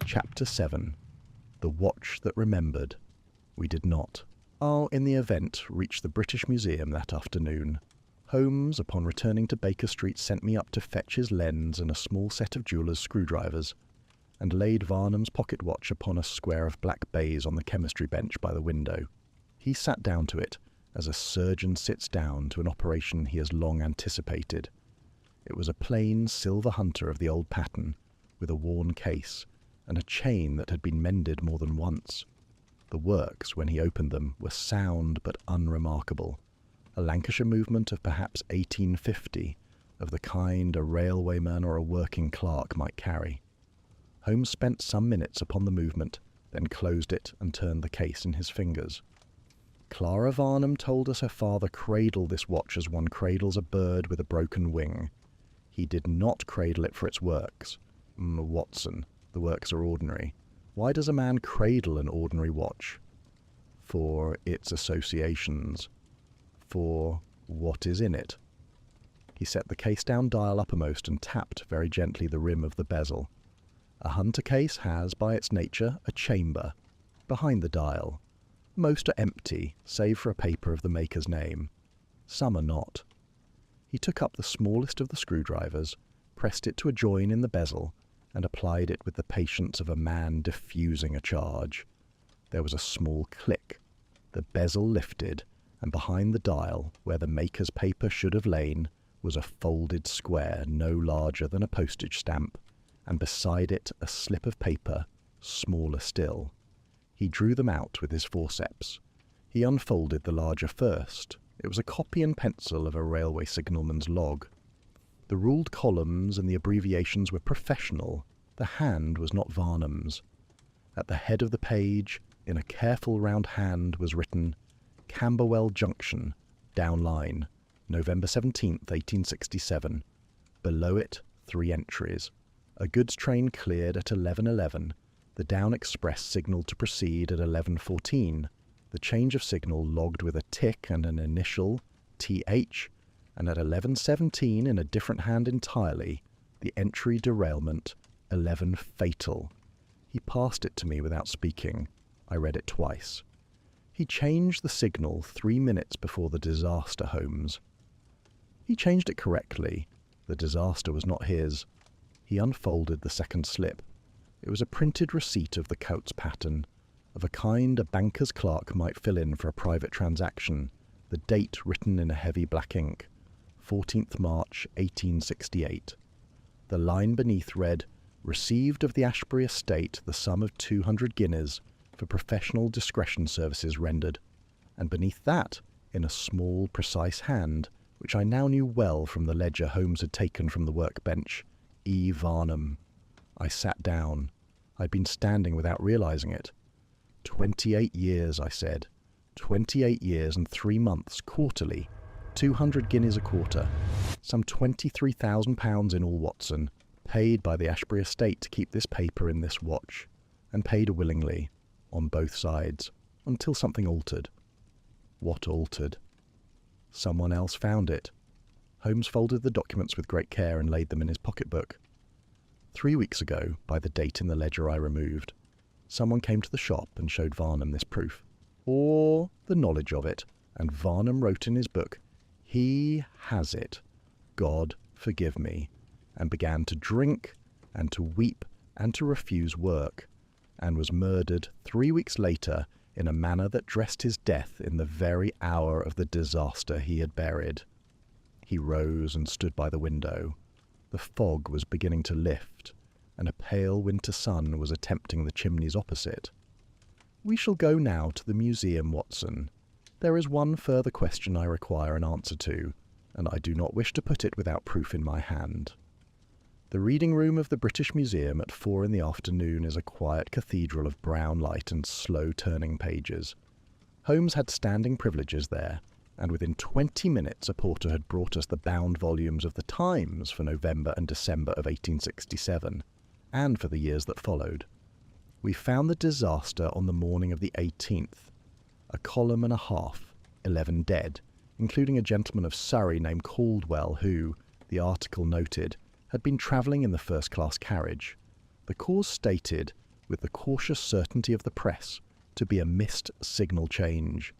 Chapter 7. The Watch That Remembered. We did not, in the event, reach the British Museum that afternoon. Holmes, upon returning to Baker Street, sent me up to fetch his lens and a small set of jeweller's screwdrivers, and laid Varnum's pocket watch upon a square of black baize on the chemistry bench by the window. He sat down to it, as a surgeon sits down to an operation he has long anticipated. It was a plain silver hunter of the old pattern, with a worn case, and a chain that had been mended more than once. The works, when he opened them, were sound but unremarkable, a Lancashire movement of perhaps 1850, of the kind a railwayman or a working clerk might carry. Holmes spent some minutes upon the movement, then closed it and turned the case in his fingers. Clara Varnum told us her father cradled this watch as one cradles a bird with a broken wing. He did not cradle it for its works. Watson, the works are ordinary. Why does a man cradle an ordinary watch? For its associations. For what is in it. He set the case down dial uppermost and tapped very gently the rim of the bezel. A hunter case has, by its nature, a chamber, behind the dial. Most are empty, save for a paper of the maker's name. Some are not. He took up the smallest of the screwdrivers, pressed it to a join in the bezel, and applied it with the patience of a man diffusing a charge. There was a small click. The bezel lifted, and behind the dial, where the maker's paper should have lain, was a folded square no larger than a postage stamp, and beside it a slip of paper, smaller still. He drew them out with his forceps. He unfolded the larger first. It was a copy in pencil of a railway signalman's log. The ruled columns and the abbreviations were professional. The hand was not Varnum's. At the head of the page, in a careful round hand, was written, Camberwell Junction, down line, November 17th, 1867. Below it, 3 entries. A goods train cleared at 11:11. The down express signalled to proceed at 11:14. The change of signal logged with a tick and an initial, TH, and at 11:17, in a different hand entirely, the entry derailment, 11 fatal. He passed it to me without speaking. I read it twice. He changed the signal 3 minutes before the disaster, Holmes. He changed it correctly. The disaster was not his. He unfolded the second slip. It was a printed receipt of the Coates pattern, of a kind a banker's clerk might fill in for a private transaction, the date written in a heavy black ink, 14th March, 1868. The line beneath read, Received of the Ashbury estate the sum of 200 guineas for professional discretion services rendered, and beneath that, in a small, precise hand, which I now knew well from the ledger Holmes had taken from the workbench. E. Varnum. I sat down. I'd been standing without realizing it. 28 years, I said. 28 years and 3 months, quarterly. 200 guineas a quarter. Some £23,000 in all, Watson. Paid by the Ashbury estate to keep this paper in this watch. And paid willingly, on both sides, until something altered. What altered? Someone else found it. Holmes folded the documents with great care and laid them in his pocketbook. 3 weeks ago, by the date in the ledger I removed, someone came to the shop and showed Varnum this proof, or the knowledge of it, and Varnum wrote in his book, "He has it, God forgive me," and began to drink and to weep and to refuse work, and was murdered 3 weeks later in a manner that dressed his death in the very hour of the disaster he had buried. He rose and stood by the window. The fog was beginning to lift, and a pale winter sun was attempting the chimneys opposite. "We shall go now to the museum, Watson. There is one further question I require an answer to, and I do not wish to put it without proof in my hand. The reading room of the British Museum at 4 in the afternoon is a quiet cathedral of brown light and slow turning pages. Holmes had standing privileges there, and within 20 minutes a porter had brought us the bound volumes of the Times for November and December of 1867, and for the years that followed. We found the disaster on the morning of the 18th, a column and a half, 11 dead, including a gentleman of Surrey named Caldwell who, the article noted, had been travelling in the first-class carriage. The cause stated, with the cautious certainty of the press, to be a missed signal change.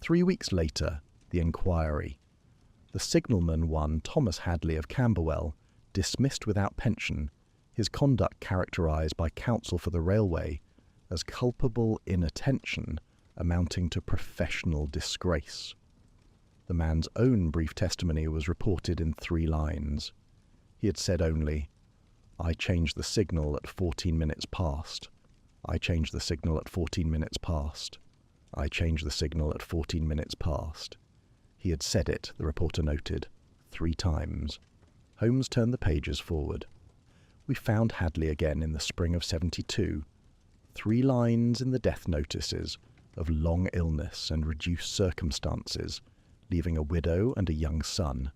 3 weeks later, the inquiry. The signalman, one Thomas Hadley of Camberwell, dismissed without pension, his conduct characterised by counsel for the railway as culpable inattention amounting to professional disgrace. The man's own brief testimony was reported in 3 lines. He had said only, "I changed the signal at 14 minutes past. I changed the signal at 14 minutes past. I changed the signal at 14 minutes past." He had said it, the reporter noted, 3 times. Holmes turned the pages forward. We found Hadley again in the spring of 72. 3 lines in the death notices of long illness and reduced circumstances, leaving a widow and a young son.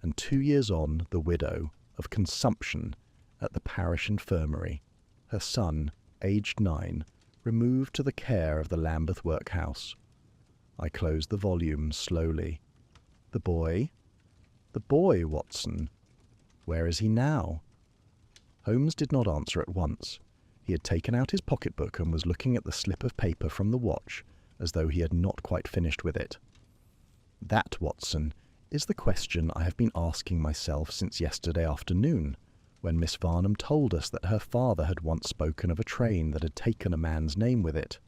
And 2 years on, the widow, of consumption, at the parish infirmary, her son, aged 9, removed to the care of the Lambeth workhouse. I closed the volume slowly. The boy? The boy, Watson. Where is he now? Holmes did not answer at once. He had taken out his pocketbook and was looking at the slip of paper from the watch as though he had not quite finished with it. That, Watson, is the question I have been asking myself since yesterday afternoon, when Miss Varnum told us that her father had once spoken of a train that had taken a man's name with it.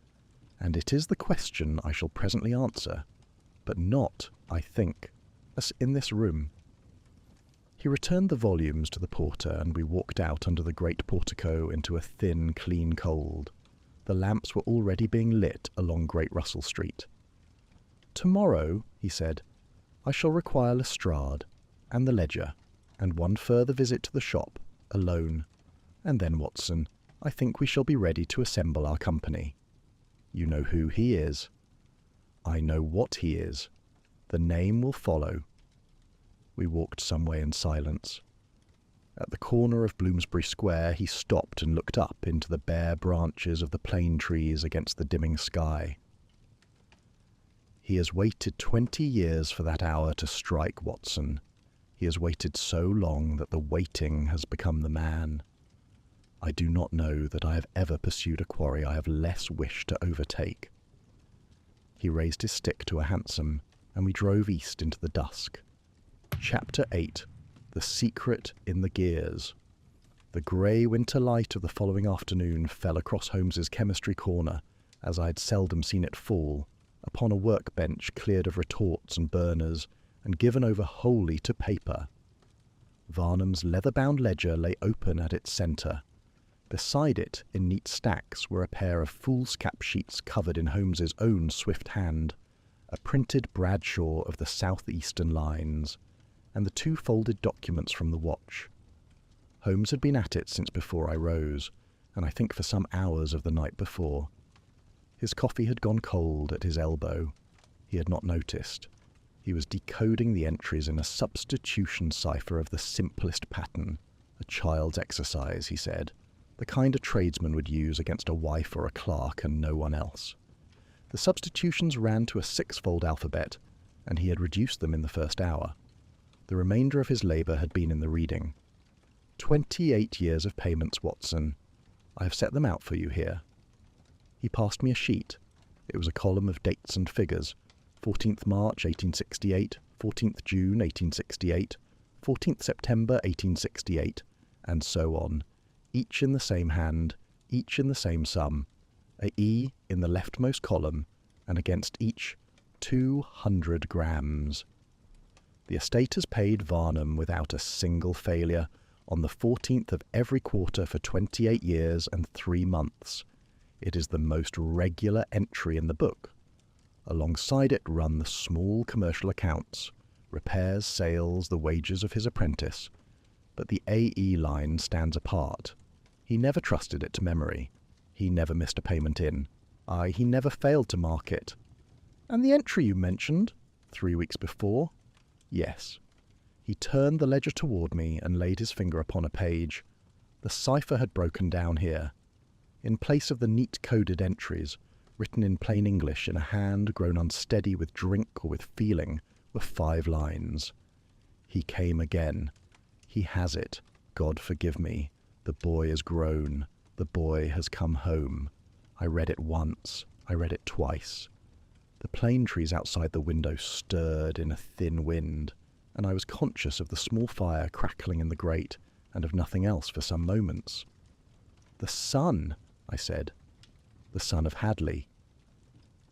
And it is the question I shall presently answer, but not, I think, as in this room. He returned the volumes to the porter, and we walked out under the great portico into a thin, clean cold. The lamps were already being lit along Great Russell Street. "Tomorrow," he said, "I shall require Lestrade, and the ledger, and one further visit to the shop, alone. And then, Watson, I think we shall be ready to assemble our company. You know who he is. I know what he is. The name will follow." We walked some way in silence. At the corner of Bloomsbury Square he stopped and looked up into the bare branches of the plane trees against the dimming sky. "He has waited 20 years for that hour to strike, Watson. He has waited so long that the waiting has become the man. I do not know that I have ever pursued a quarry I have less wished to overtake." He raised his stick to a hansom, and we drove east into the dusk. Chapter 8. The Secret in the Gears. The grey winter light of the following afternoon fell across Holmes's chemistry corner, as I had seldom seen it fall, upon a workbench cleared of retorts and burners, and given over wholly to paper. Varnum's leather-bound ledger lay open at its centre. Beside it, in neat stacks, were a pair of foolscap sheets covered in Holmes's own swift hand, a printed Bradshaw of the southeastern lines, and the 2 folded documents from the watch. Holmes had been at it since before I rose, and I think for some hours of the night before. His coffee had gone cold at his elbow. He had not noticed. He was decoding the entries in a substitution cipher of the simplest pattern, a child's exercise, he said, the kind a tradesman would use against a wife or a clerk and no one else. The substitutions ran to a 6-fold alphabet, and he had reduced them in the first hour. The remainder of his labour had been in the reading. 28 years of payments, Watson. I have set them out for you here. He passed me a sheet. It was a column of dates and figures. 14th March 1868, 14th June 1868, 14th September 1868, and so on, each in the same hand, each in the same sum, a E in the leftmost column, and against each 200 grams. The estate has paid Varnum without a single failure on the 14th of every quarter for 28 years and 3 months. It is the most regular entry in the book. Alongside it run the small commercial accounts, repairs, sales, the wages of his apprentice. But the AE line stands apart. He never trusted it to memory. He never missed a payment in. He never failed to mark it. And the entry you mentioned, 3 weeks before? Yes. He turned the ledger toward me and laid his finger upon a page. The cipher had broken down here. In place of the neat coded entries, written in plain English in a hand grown unsteady with drink or with feeling, were 5 lines. He came again. He has it. God forgive me. The boy is grown. The boy has come home. I read it once. I read it twice. The plane trees outside the window stirred in a thin wind, and I was conscious of the small fire crackling in the grate, and of nothing else for some moments. "The son," I said. "The son of Hadley."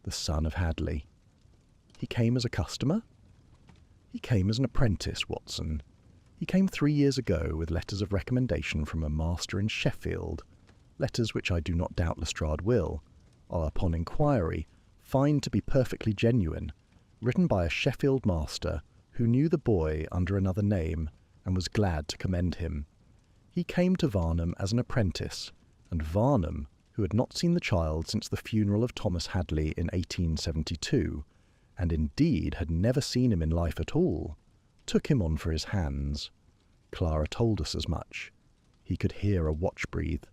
"The son of Hadley." "He came as a customer?" "He came as an apprentice, Watson. He came 3 years ago with letters of recommendation from a master in Sheffield, letters which I do not doubt Lestrade will, are upon inquiry, find to be perfectly genuine, written by a Sheffield master who knew the boy under another name and was glad to commend him. He came to Varnum as an apprentice, and Varnum, who had not seen the child since the funeral of Thomas Hadley in 1872, and indeed had never seen him in life at all, took him on for his hands. Clara told us as much. He could hear a watch breathe.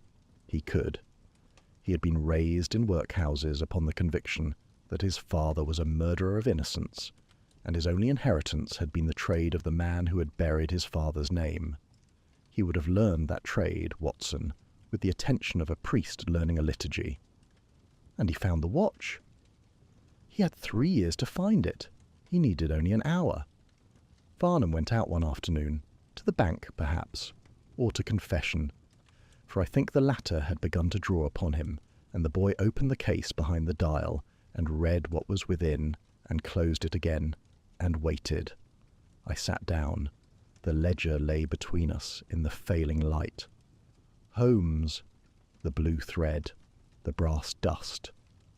He could. He had been raised in workhouses upon the conviction that his father was a murderer of innocents, and his only inheritance had been the trade of the man who had buried his father's name. He would have learned that trade, Watson, with the attention of a priest learning a liturgy. And he found the watch. He had 3 years to find it. He needed only an hour. Varnum went out one afternoon, to the bank, perhaps, or to confession, for I think the latter had begun to draw upon him, and the boy opened the case behind the dial, and read what was within, and closed it again, and waited. I sat down. The ledger lay between us in the failing light. Holmes, the blue thread, the brass dust,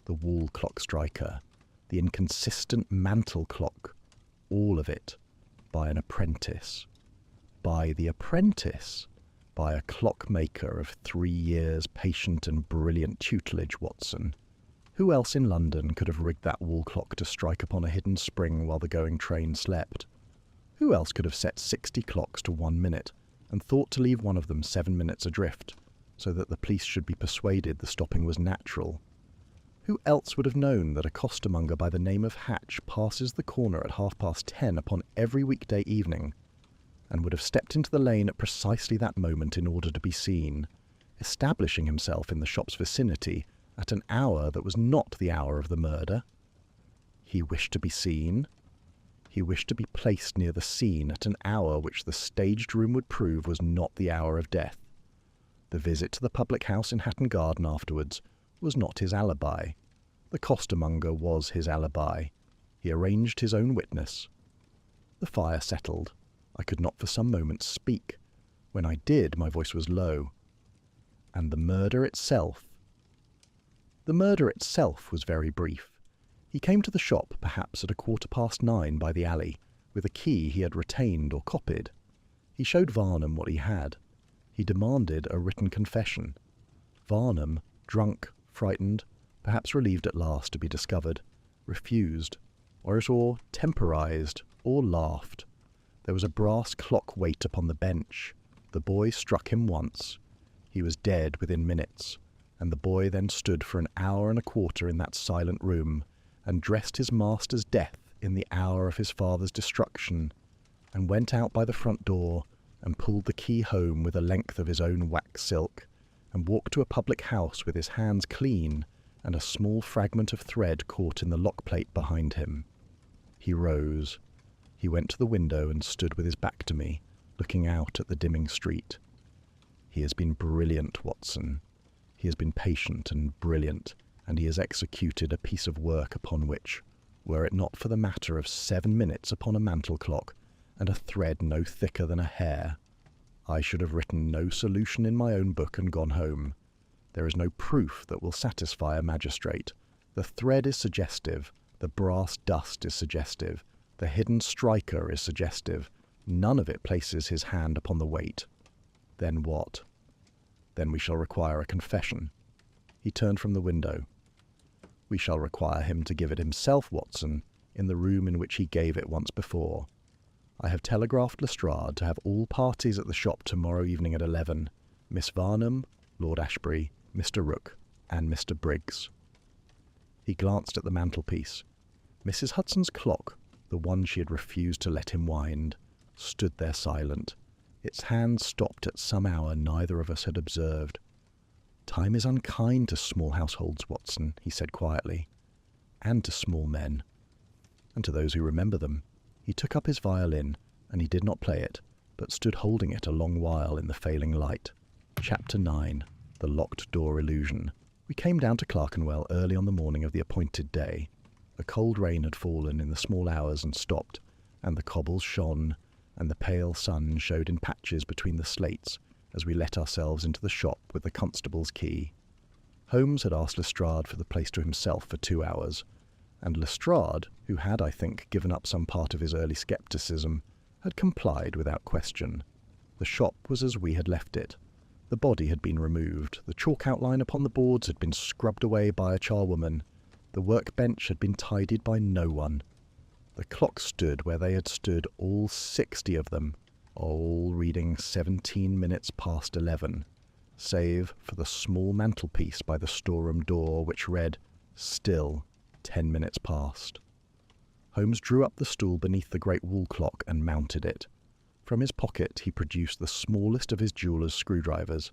the wall clock striker, the inconsistent mantel clock, all of it, by an apprentice. By the apprentice, by a clockmaker of 3 years' patient and brilliant tutelage, Watson. Who else in London could have rigged that wall clock to strike upon a hidden spring while the going train slept? Who else could have set 60 clocks to 1 minute, and thought to leave one of them 7 minutes adrift, so that the police should be persuaded the stopping was natural? Who else would have known that a costermonger by the name of Hatch passes the corner at 10:30 upon every weekday evening, and would have stepped into the lane at precisely that moment in order to be seen, establishing himself in the shop's vicinity at an hour that was not the hour of the murder? He wished to be seen. He wished to be placed near the scene at an hour which the staged room would prove was not the hour of death. The visit to the public house in Hatton Garden afterwards was not his alibi. The costermonger was his alibi. He arranged his own witness. The fire settled. I could not for some moments speak. When I did, my voice was low. And the murder itself? The murder itself was very brief. He came to the shop perhaps at 9:15 by the alley, with a key he had retained or copied. He showed Varnum what he had. He demanded a written confession. Varnum, drunk, frightened, perhaps relieved at last to be discovered, refused, or temporized, or laughed. There was a brass clock weight upon the bench. The boy struck him once. He was dead within minutes, and the boy then stood for an hour and a quarter in that silent room, and dressed his master's death in the hour of his father's destruction, and went out by the front door, and pulled the key home with a length of his own wax silk, and walked to a public house with his hands clean, and a small fragment of thread caught in the lock plate behind him. He rose. He went to the window and stood with his back to me, looking out at the dimming street. He has been brilliant, Watson. He has been patient and brilliant, and he has executed a piece of work upon which, were it not for the matter of 7 minutes upon a mantel clock, and a thread no thicker than a hair, I should have written no solution in my own book and gone home. There is no proof that will satisfy a magistrate. The thread is suggestive, the brass dust is suggestive, the hidden striker is suggestive. None of it places his hand upon the weight. Then what? Then we shall require a confession. He turned from the window. We shall require him to give it himself, Watson, in the room in which he gave it once before. I have telegraphed Lestrade to have all parties at the shop tomorrow evening at 11. Miss Varnum, Lord Ashbury, Mr. Rooke, and Mr. Briggs. He glanced at the mantelpiece. Mrs. Hudson's clock, the one she had refused to let him wind, stood there silent. Its hands stopped at some hour neither of us had observed. Time is unkind to small households, Watson, he said quietly, and to small men, and to those who remember them. He took up his violin, and he did not play it, but stood holding it a long while in the failing light. Chapter 9. The Locked Door Illusion. We came down to Clerkenwell early on the morning of the appointed day. A cold rain had fallen in the small hours and stopped, and the cobbles shone, and the pale sun showed in patches between the slates as we let ourselves into the shop with the constable's key. Holmes had asked Lestrade for the place to himself for 2 hours, and Lestrade, who had, I think, given up some part of his early scepticism, had complied without question. The shop was as we had left it. The body had been removed, the chalk outline upon the boards had been scrubbed away by a charwoman, the workbench had been tidied by no one. The clocks stood where they had stood, all 60 of them, all reading 17 minutes past 11, save for the small mantelpiece by the storeroom door which read, still 10 minutes past. Holmes drew up the stool beneath the great wall clock and mounted it. From his pocket he produced the smallest of his jeweller's screwdrivers,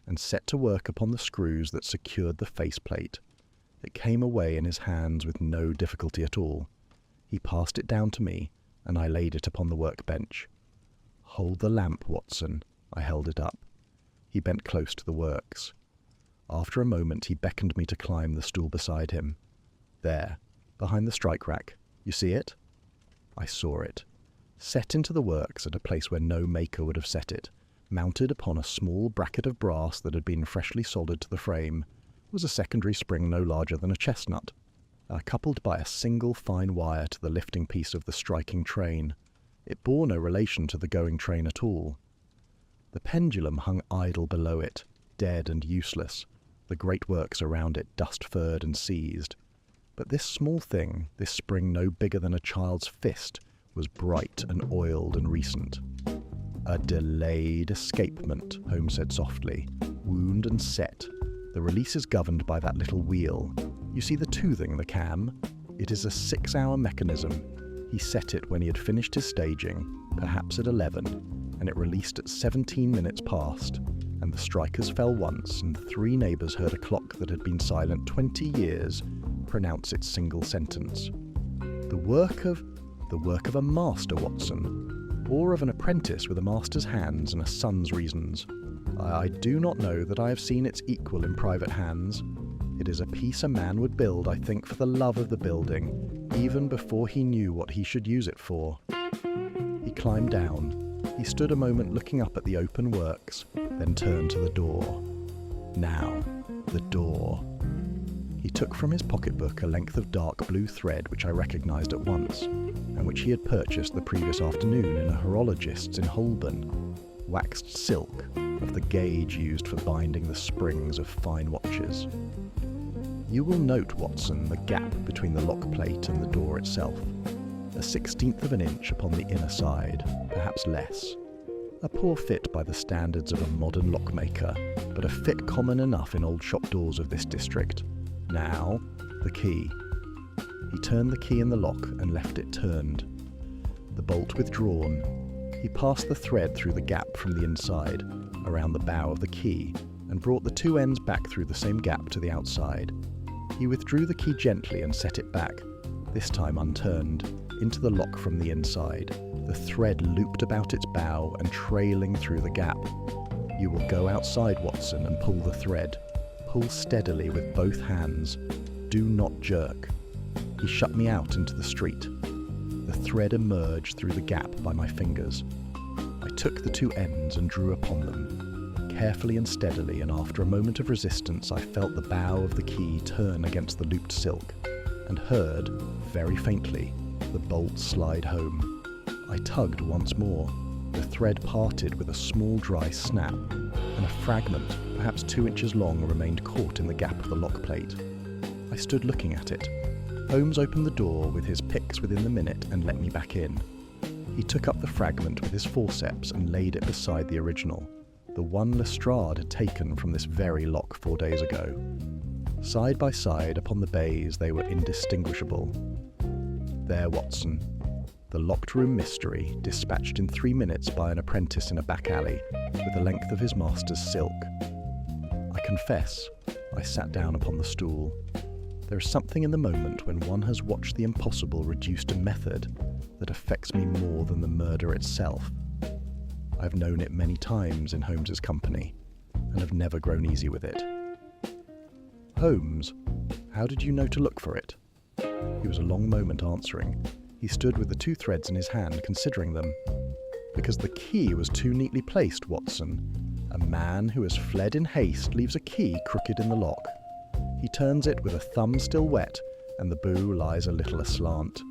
and set to work upon the screws that secured the faceplate. It came away in his hands with no difficulty at all. He passed it down to me, and I laid it upon the workbench. "Hold the lamp, Watson." I held it up. He bent close to the works. After a moment he beckoned me to climb the stool beside him. "There, behind the strike rack. You see it?" I saw it. Set into the works at a place where no maker would have set it, mounted upon a small bracket of brass that had been freshly soldered to the frame, was a secondary spring no larger than a chestnut, coupled by a single fine wire to the lifting piece of the striking train. It bore no relation to the going train at all. The pendulum hung idle below it, dead and useless, the great works around it dust-furred and seized. But this small thing, this spring no bigger than a child's fist, was bright and oiled and recent. "A delayed escapement," Holmes said softly. "Wound and set. The release is governed by that little wheel. You see the toothing, the cam? It is a 6-hour mechanism. He set it when he had finished his staging, perhaps at 11, and it released at 17 minutes past, and the strikers fell once, and the 3 neighbours heard a clock that had been silent 20 years pronounce its single sentence. The work of a master, Watson, or of an apprentice with a master's hands and a son's reasons. I do not know that I have seen its equal in private hands. It is a piece a man would build, I think, for the love of the building, even before he knew what he should use it for." He climbed down. He stood a moment looking up at the open works, then turned to the door. "Now, the door." He took from his pocketbook a length of dark blue thread which I recognised at once, and which he had purchased the previous afternoon in a horologist's in Holborn. Waxed silk, of the gauge used for binding the springs of fine watches. You will note, Watson, the gap between the lock plate and the door itself. A 1/16 of an inch upon the inner side, perhaps less. A poor fit by the standards of a modern lockmaker, but a fit common enough in old shop doors of this district. Now, the key. He turned the key in the lock and left it turned. The bolt withdrawn, he passed the thread through the gap from the inside, around the bow of the key, and brought the two ends back through the same gap to the outside. He withdrew the key gently and set it back, this time unturned, into the lock from the inside, the thread looped about its bow and trailing through the gap. You will go outside, Watson, and pull the thread. Pull steadily with both hands. Do not jerk. He shut me out into the street. The thread emerged through the gap by my fingers. I took the two ends and drew upon them. Carefully and steadily, and after a moment of resistance, I felt the bow of the key turn against the looped silk, and heard, very faintly, the bolt slide home. I tugged once more. The thread parted with a small dry snap, and a fragment, perhaps 2 inches long, remained caught in the gap of the lock plate. I stood looking at it. Holmes opened the door with his picks within the minute and let me back in. He took up the fragment with his forceps and laid it beside the original, the one Lestrade had taken from this very lock 4 days ago. Side by side upon the bays they were indistinguishable. There, Watson, the locked room mystery, dispatched in 3 minutes by an apprentice in a back alley, with the length of his master's silk. I confess, I sat down upon the stool. There is something in the moment when one has watched the impossible reduced to method that affects me more than the murder itself. I've known it many times in Holmes's company, and have never grown easy with it. Holmes, how did you know to look for it? He was a long moment answering. He stood with the two threads in his hand, considering them. Because the key was too neatly placed, Watson. A man who has fled in haste leaves a key crooked in the lock. He turns it with a thumb still wet, and the bow lies a little aslant.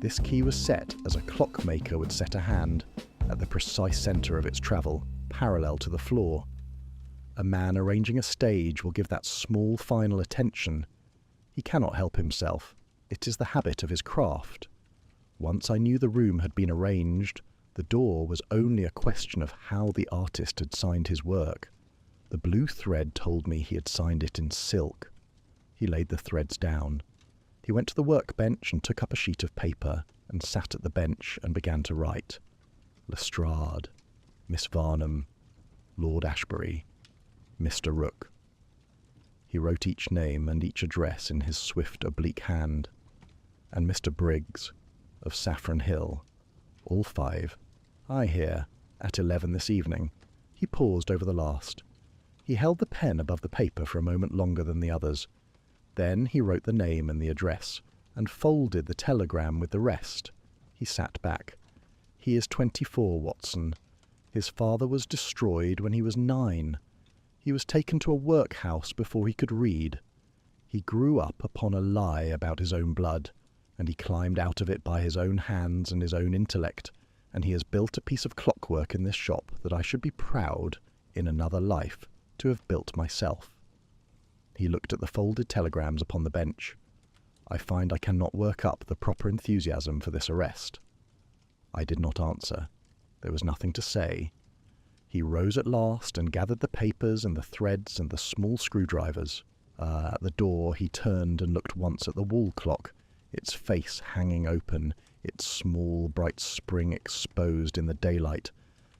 This key was set as a clockmaker would set a hand, at the precise centre of its travel, parallel to the floor. A man arranging a stage will give that small final attention. He cannot help himself. It is the habit of his craft. Once I knew the room had been arranged, the door was only a question of how the artist had signed his work. The blue thread told me he had signed it in silk. He laid the threads down. He went to the workbench and took up a sheet of paper, and sat at the bench and began to write. Lestrade, Miss Varnum, Lord Ashbury, Mr. Rooke. He wrote each name and each address in his swift oblique hand. And Mr. Briggs, of Saffron Hill, all 5, I hear, at 11 this evening. He paused over the last. He held the pen above the paper for a moment longer than the others. Then he wrote the name and the address, and folded the telegram with the rest. He sat back. He is 24, Watson. His father was destroyed when he was 9. He was taken to a workhouse before he could read. He grew up upon a lie about his own blood, and he climbed out of it by his own hands and his own intellect, and he has built a piece of clockwork in this shop that I should be proud, in another life, to have built myself. He looked at the folded telegrams upon the bench. I find I cannot work up the proper enthusiasm for this arrest. I did not answer. There was nothing to say. He rose at last and gathered the papers and the threads and the small screwdrivers. At the door he turned and looked once at the wall clock, its face hanging open, its small bright spring exposed in the daylight,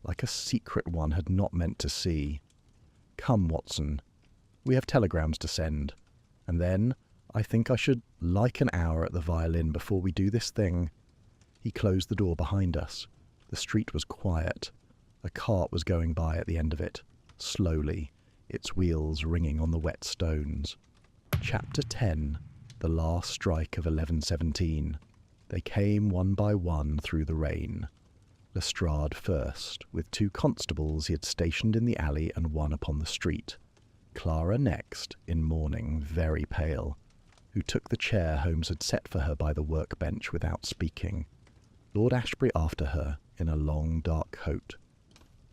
like a secret one had not meant to see. Come, Watson. We have telegrams to send, and then I think I should like an hour at the violin before we do this thing. He closed the door behind us. The street was quiet. A cart was going by at the end of it, slowly, its wheels ringing on the wet stones. Chapter 10. The last strike of 11:17. They came one by one through the rain. Lestrade first, with 2 constables he had stationed in the alley and one upon the street. Clara next, in mourning, very pale, who took the chair Holmes had set for her by the workbench without speaking, Lord Ashbury after her in a long dark coat,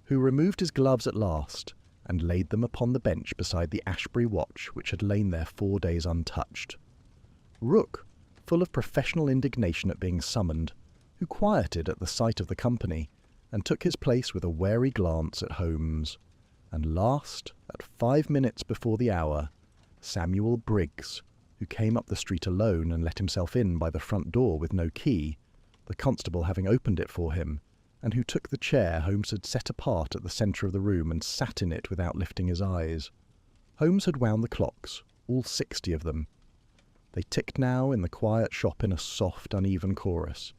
who removed his gloves at last and laid them upon the bench beside the Ashbury watch which had lain there 4 days untouched. Rook, full of professional indignation at being summoned, who quieted at the sight of the company, and took his place with a wary glance at Holmes, and last, at 5 minutes before the hour, Samuel Briggs, who came up the street alone and let himself in by the front door with no key, the constable having opened it for him, and who took the chair Holmes had set apart at the centre of the room and sat in it without lifting his eyes. Holmes had wound the clocks, all 60 of them. They ticked now in the quiet shop in a soft, uneven chorus,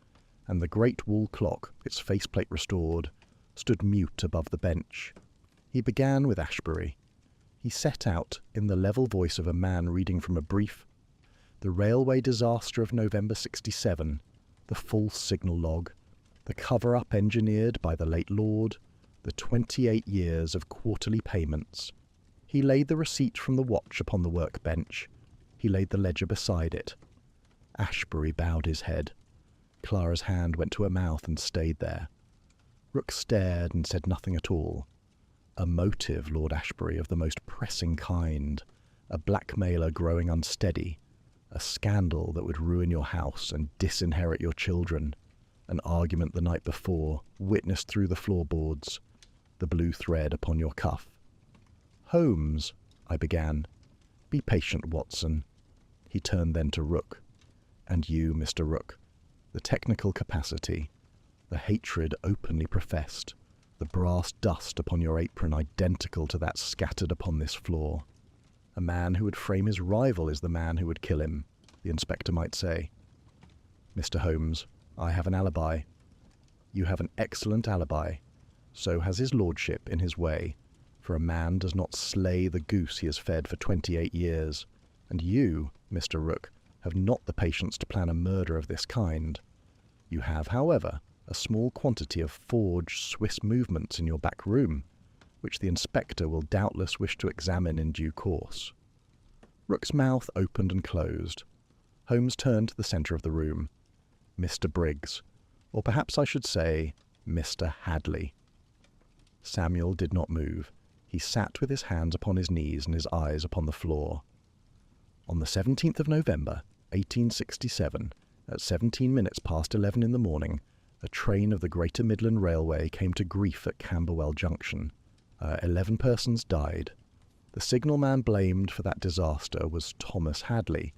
and the great wall clock, its faceplate restored, stood mute above the bench. He began with Ashbury. He set out, in the level voice of a man reading from a brief, the railway disaster of November 67, the false signal log, the cover-up engineered by the late Lord, the 28 years of quarterly payments. He laid the receipt from the watch upon the workbench. He laid the ledger beside it. Ashbury bowed his head. Clara's hand went to her mouth and stayed there. Rook stared and said nothing at all. A motive, Lord Ashbury, of the most pressing kind, a blackmailer growing unsteady, a scandal that would ruin your house and disinherit your children, an argument the night before, witnessed through the floorboards, the blue thread upon your cuff. Holmes, I began. Be patient, Watson. He turned then to Rook. And you, Mr. Rook, the technical capacity, the hatred openly professed, the brass dust upon your apron identical to that scattered upon this floor. A man who would frame his rival is the man who would kill him, the inspector might say. Mr. Holmes, I have an alibi. You have an excellent alibi. So has his lordship in his way, for a man does not slay the goose he has fed for 28 years, and you, Mr. Rook, have not the patience to plan a murder of this kind. You have, however, a small quantity of forged Swiss movements in your back room, which the inspector will doubtless wish to examine in due course. Rook's mouth opened and closed. Holmes turned to the centre of the room. Mr. Briggs, or perhaps I should say, Mr. Hadley. Samuel did not move. He sat with his hands upon his knees and his eyes upon the floor. On the 17th of November, 1867, at 17 minutes past 11 in the morning, a train of the Greater Midland Railway came to grief at Camberwell Junction. 11 persons died. The signalman blamed for that disaster was Thomas Hadley,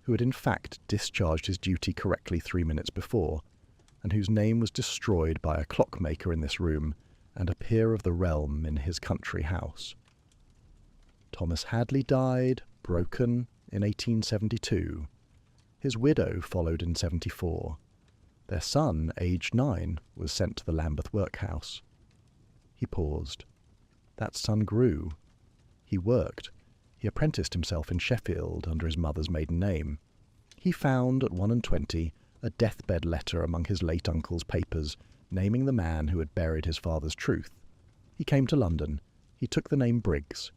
who had in fact discharged his duty correctly 3 minutes before, and whose name was destroyed by a clockmaker in this room and a peer of the realm in his country house. Thomas Hadley died, broken, in 1872. His widow followed in 74. Their son, aged 9, was sent to the Lambeth workhouse. He paused. That son grew. He worked. He apprenticed himself in Sheffield under his mother's maiden name. He found, at 21, a deathbed letter among his late uncle's papers, naming the man who had buried his father's truth. He came to London. He took the name Briggs.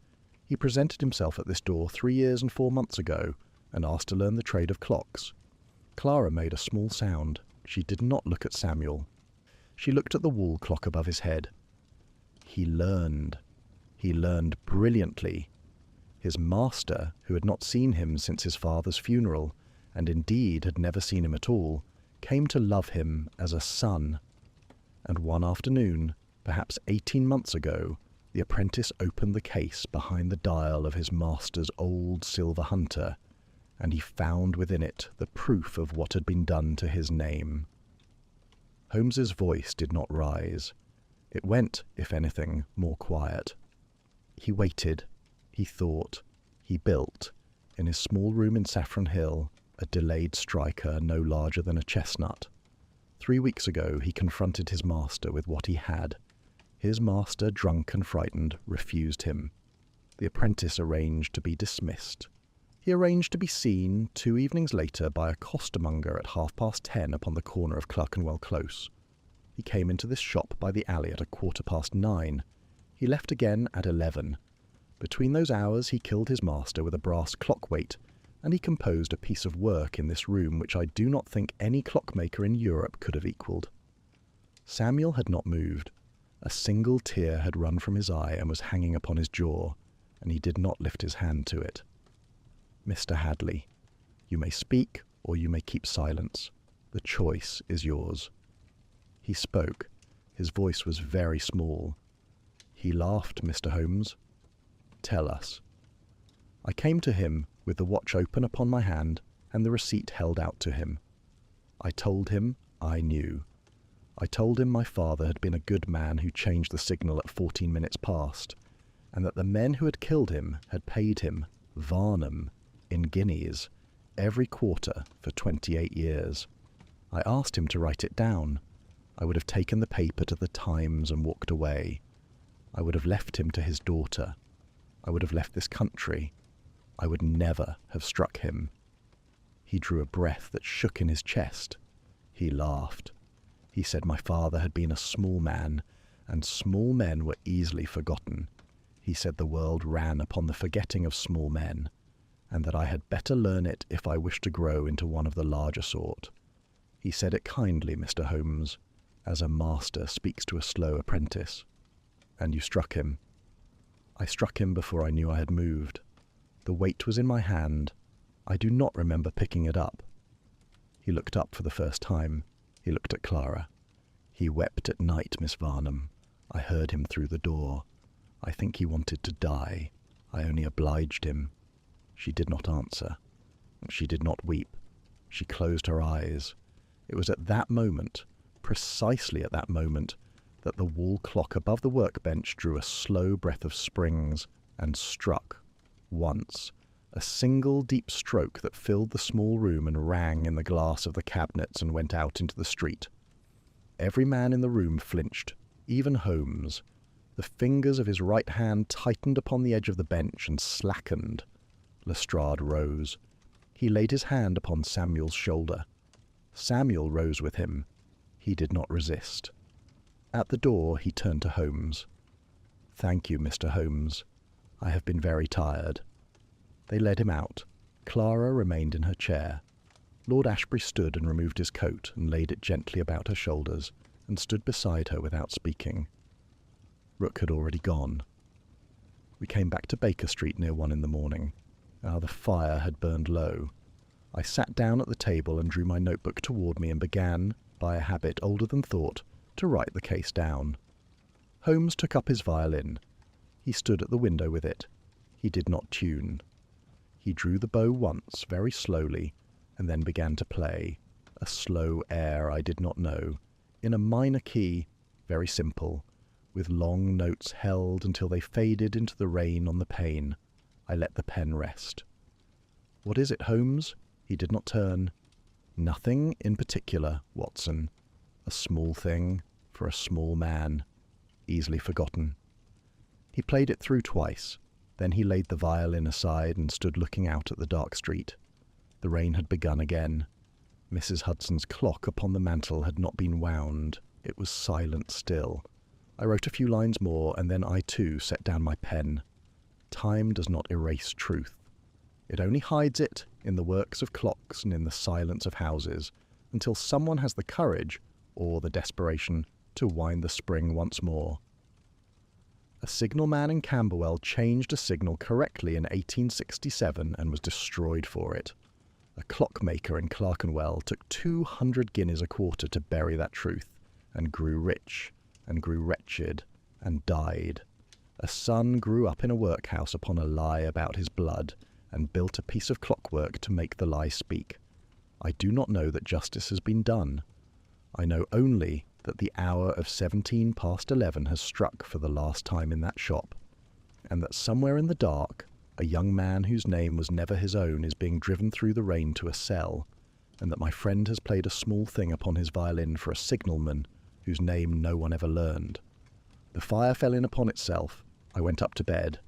He presented himself at this door 3 years and 4 months ago, and asked to learn the trade of clocks. Clara made a small sound. She did not look at Samuel. She looked at the wall clock above his head. He learned. He learned brilliantly. His master, who had not seen him since his father's funeral, and indeed had never seen him at all, came to love him as a son. And one afternoon, perhaps 18 months ago, the apprentice opened the case behind the dial of his master's old silver hunter, and he found within it the proof of what had been done to his name. Holmes's voice did not rise. It went, if anything, more quiet. He waited, he thought, he built, in his small room in Saffron Hill, a delayed striker no larger than a chestnut. 3 weeks ago he confronted his master with what he had. His master, drunk and frightened, refused him. The apprentice arranged to be dismissed. He arranged to be seen 2 evenings later by a costermonger at 10:30 upon the corner of Clerkenwell Close. He came into this shop by the alley at 9:15. He left again at 11. Between those hours he killed his master with a brass clock weight, and he composed a piece of work in this room which I do not think any clockmaker in Europe could have equalled. Samuel had not moved. A single tear had run from his eye and was hanging upon his jaw, and he did not lift his hand to it. "Mr. Hadley, you may speak or you may keep silence. The choice is yours." He spoke. His voice was very small. "He laughed, Mr. Holmes." "Tell us." I came to him with the watch open upon my hand and the receipt held out to him. I told him I knew. I told him my father had been a good man who changed the signal at 14 minutes past, and that the men who had killed him had paid him, Varnum, in guineas, every quarter for 28 years. I asked him to write it down. I would have taken the paper to the Times and walked away. I would have left him to his daughter. I would have left this country. I would never have struck him. He drew a breath that shook in his chest. He laughed. He said my father had been a small man, and small men were easily forgotten. He said the world ran upon the forgetting of small men, and that I had better learn it if I wished to grow into one of the larger sort. He said it kindly, Mr. Holmes, as a master speaks to a slow apprentice. "And you struck him." "I struck him before I knew I had moved. The weight was in my hand. I do not remember picking it up." He looked up for the first time. He looked at Clara. "He wept at night, Miss Varnum. I heard him through the door. I think he wanted to die. I only obliged him." She did not answer. She did not weep. She closed her eyes. It was at that moment, precisely at that moment, that the wall clock above the workbench drew a slow breath of springs and struck, once, a single deep stroke that filled the small room and rang in the glass of the cabinets and went out into the street. Every man in the room flinched, even Holmes. The fingers of his right hand tightened upon the edge of the bench and slackened. Lestrade rose. He laid his hand upon Samuel's shoulder. Samuel rose with him. He did not resist. At the door he turned to Holmes. "Thank you, Mr. Holmes. I have been very tired." They led him out. Clara remained in her chair. Lord Ashbury stood and removed his coat and laid it gently about her shoulders and stood beside her without speaking. Rook had already gone. We came back to Baker Street near 1 in the morning. The fire had burned low. I sat down at the table and drew my notebook toward me and began, by a habit older than thought, to write the case down. Holmes took up his violin. He stood at the window with it. He did not tune. He drew the bow once, very slowly, and then began to play, a slow air I did not know, in a minor key, very simple, with long notes held until they faded into the rain on the pane. I let the pen rest. "What is it, Holmes?" He did not turn. "Nothing in particular, Watson. A small thing for a small man, easily forgotten." He played it through twice. Then he laid the violin aside and stood looking out at the dark street. The rain had begun again. Mrs. Hudson's clock upon the mantel had not been wound. It was silent still. I wrote a few lines more, and then I too set down my pen. Time does not erase truth. It only hides it in the works of clocks and in the silence of houses, until someone has the courage, or the desperation, to wind the spring once more. A signalman in Camberwell changed a signal correctly in 1867 and was destroyed for it. A clockmaker in Clerkenwell took 200 guineas a quarter to bury that truth, and grew rich, and grew wretched, and died. A son grew up in a workhouse upon a lie about his blood, and built a piece of clockwork to make the lie speak. I do not know that justice has been done. I know only that the hour of 17 past 11 has struck for the last time in that shop, and that somewhere in the dark a young man whose name was never his own is being driven through the rain to a cell, and that my friend has played a small thing upon his violin for a signalman whose name no one ever learned. The fire fell in upon itself. I went up to bed.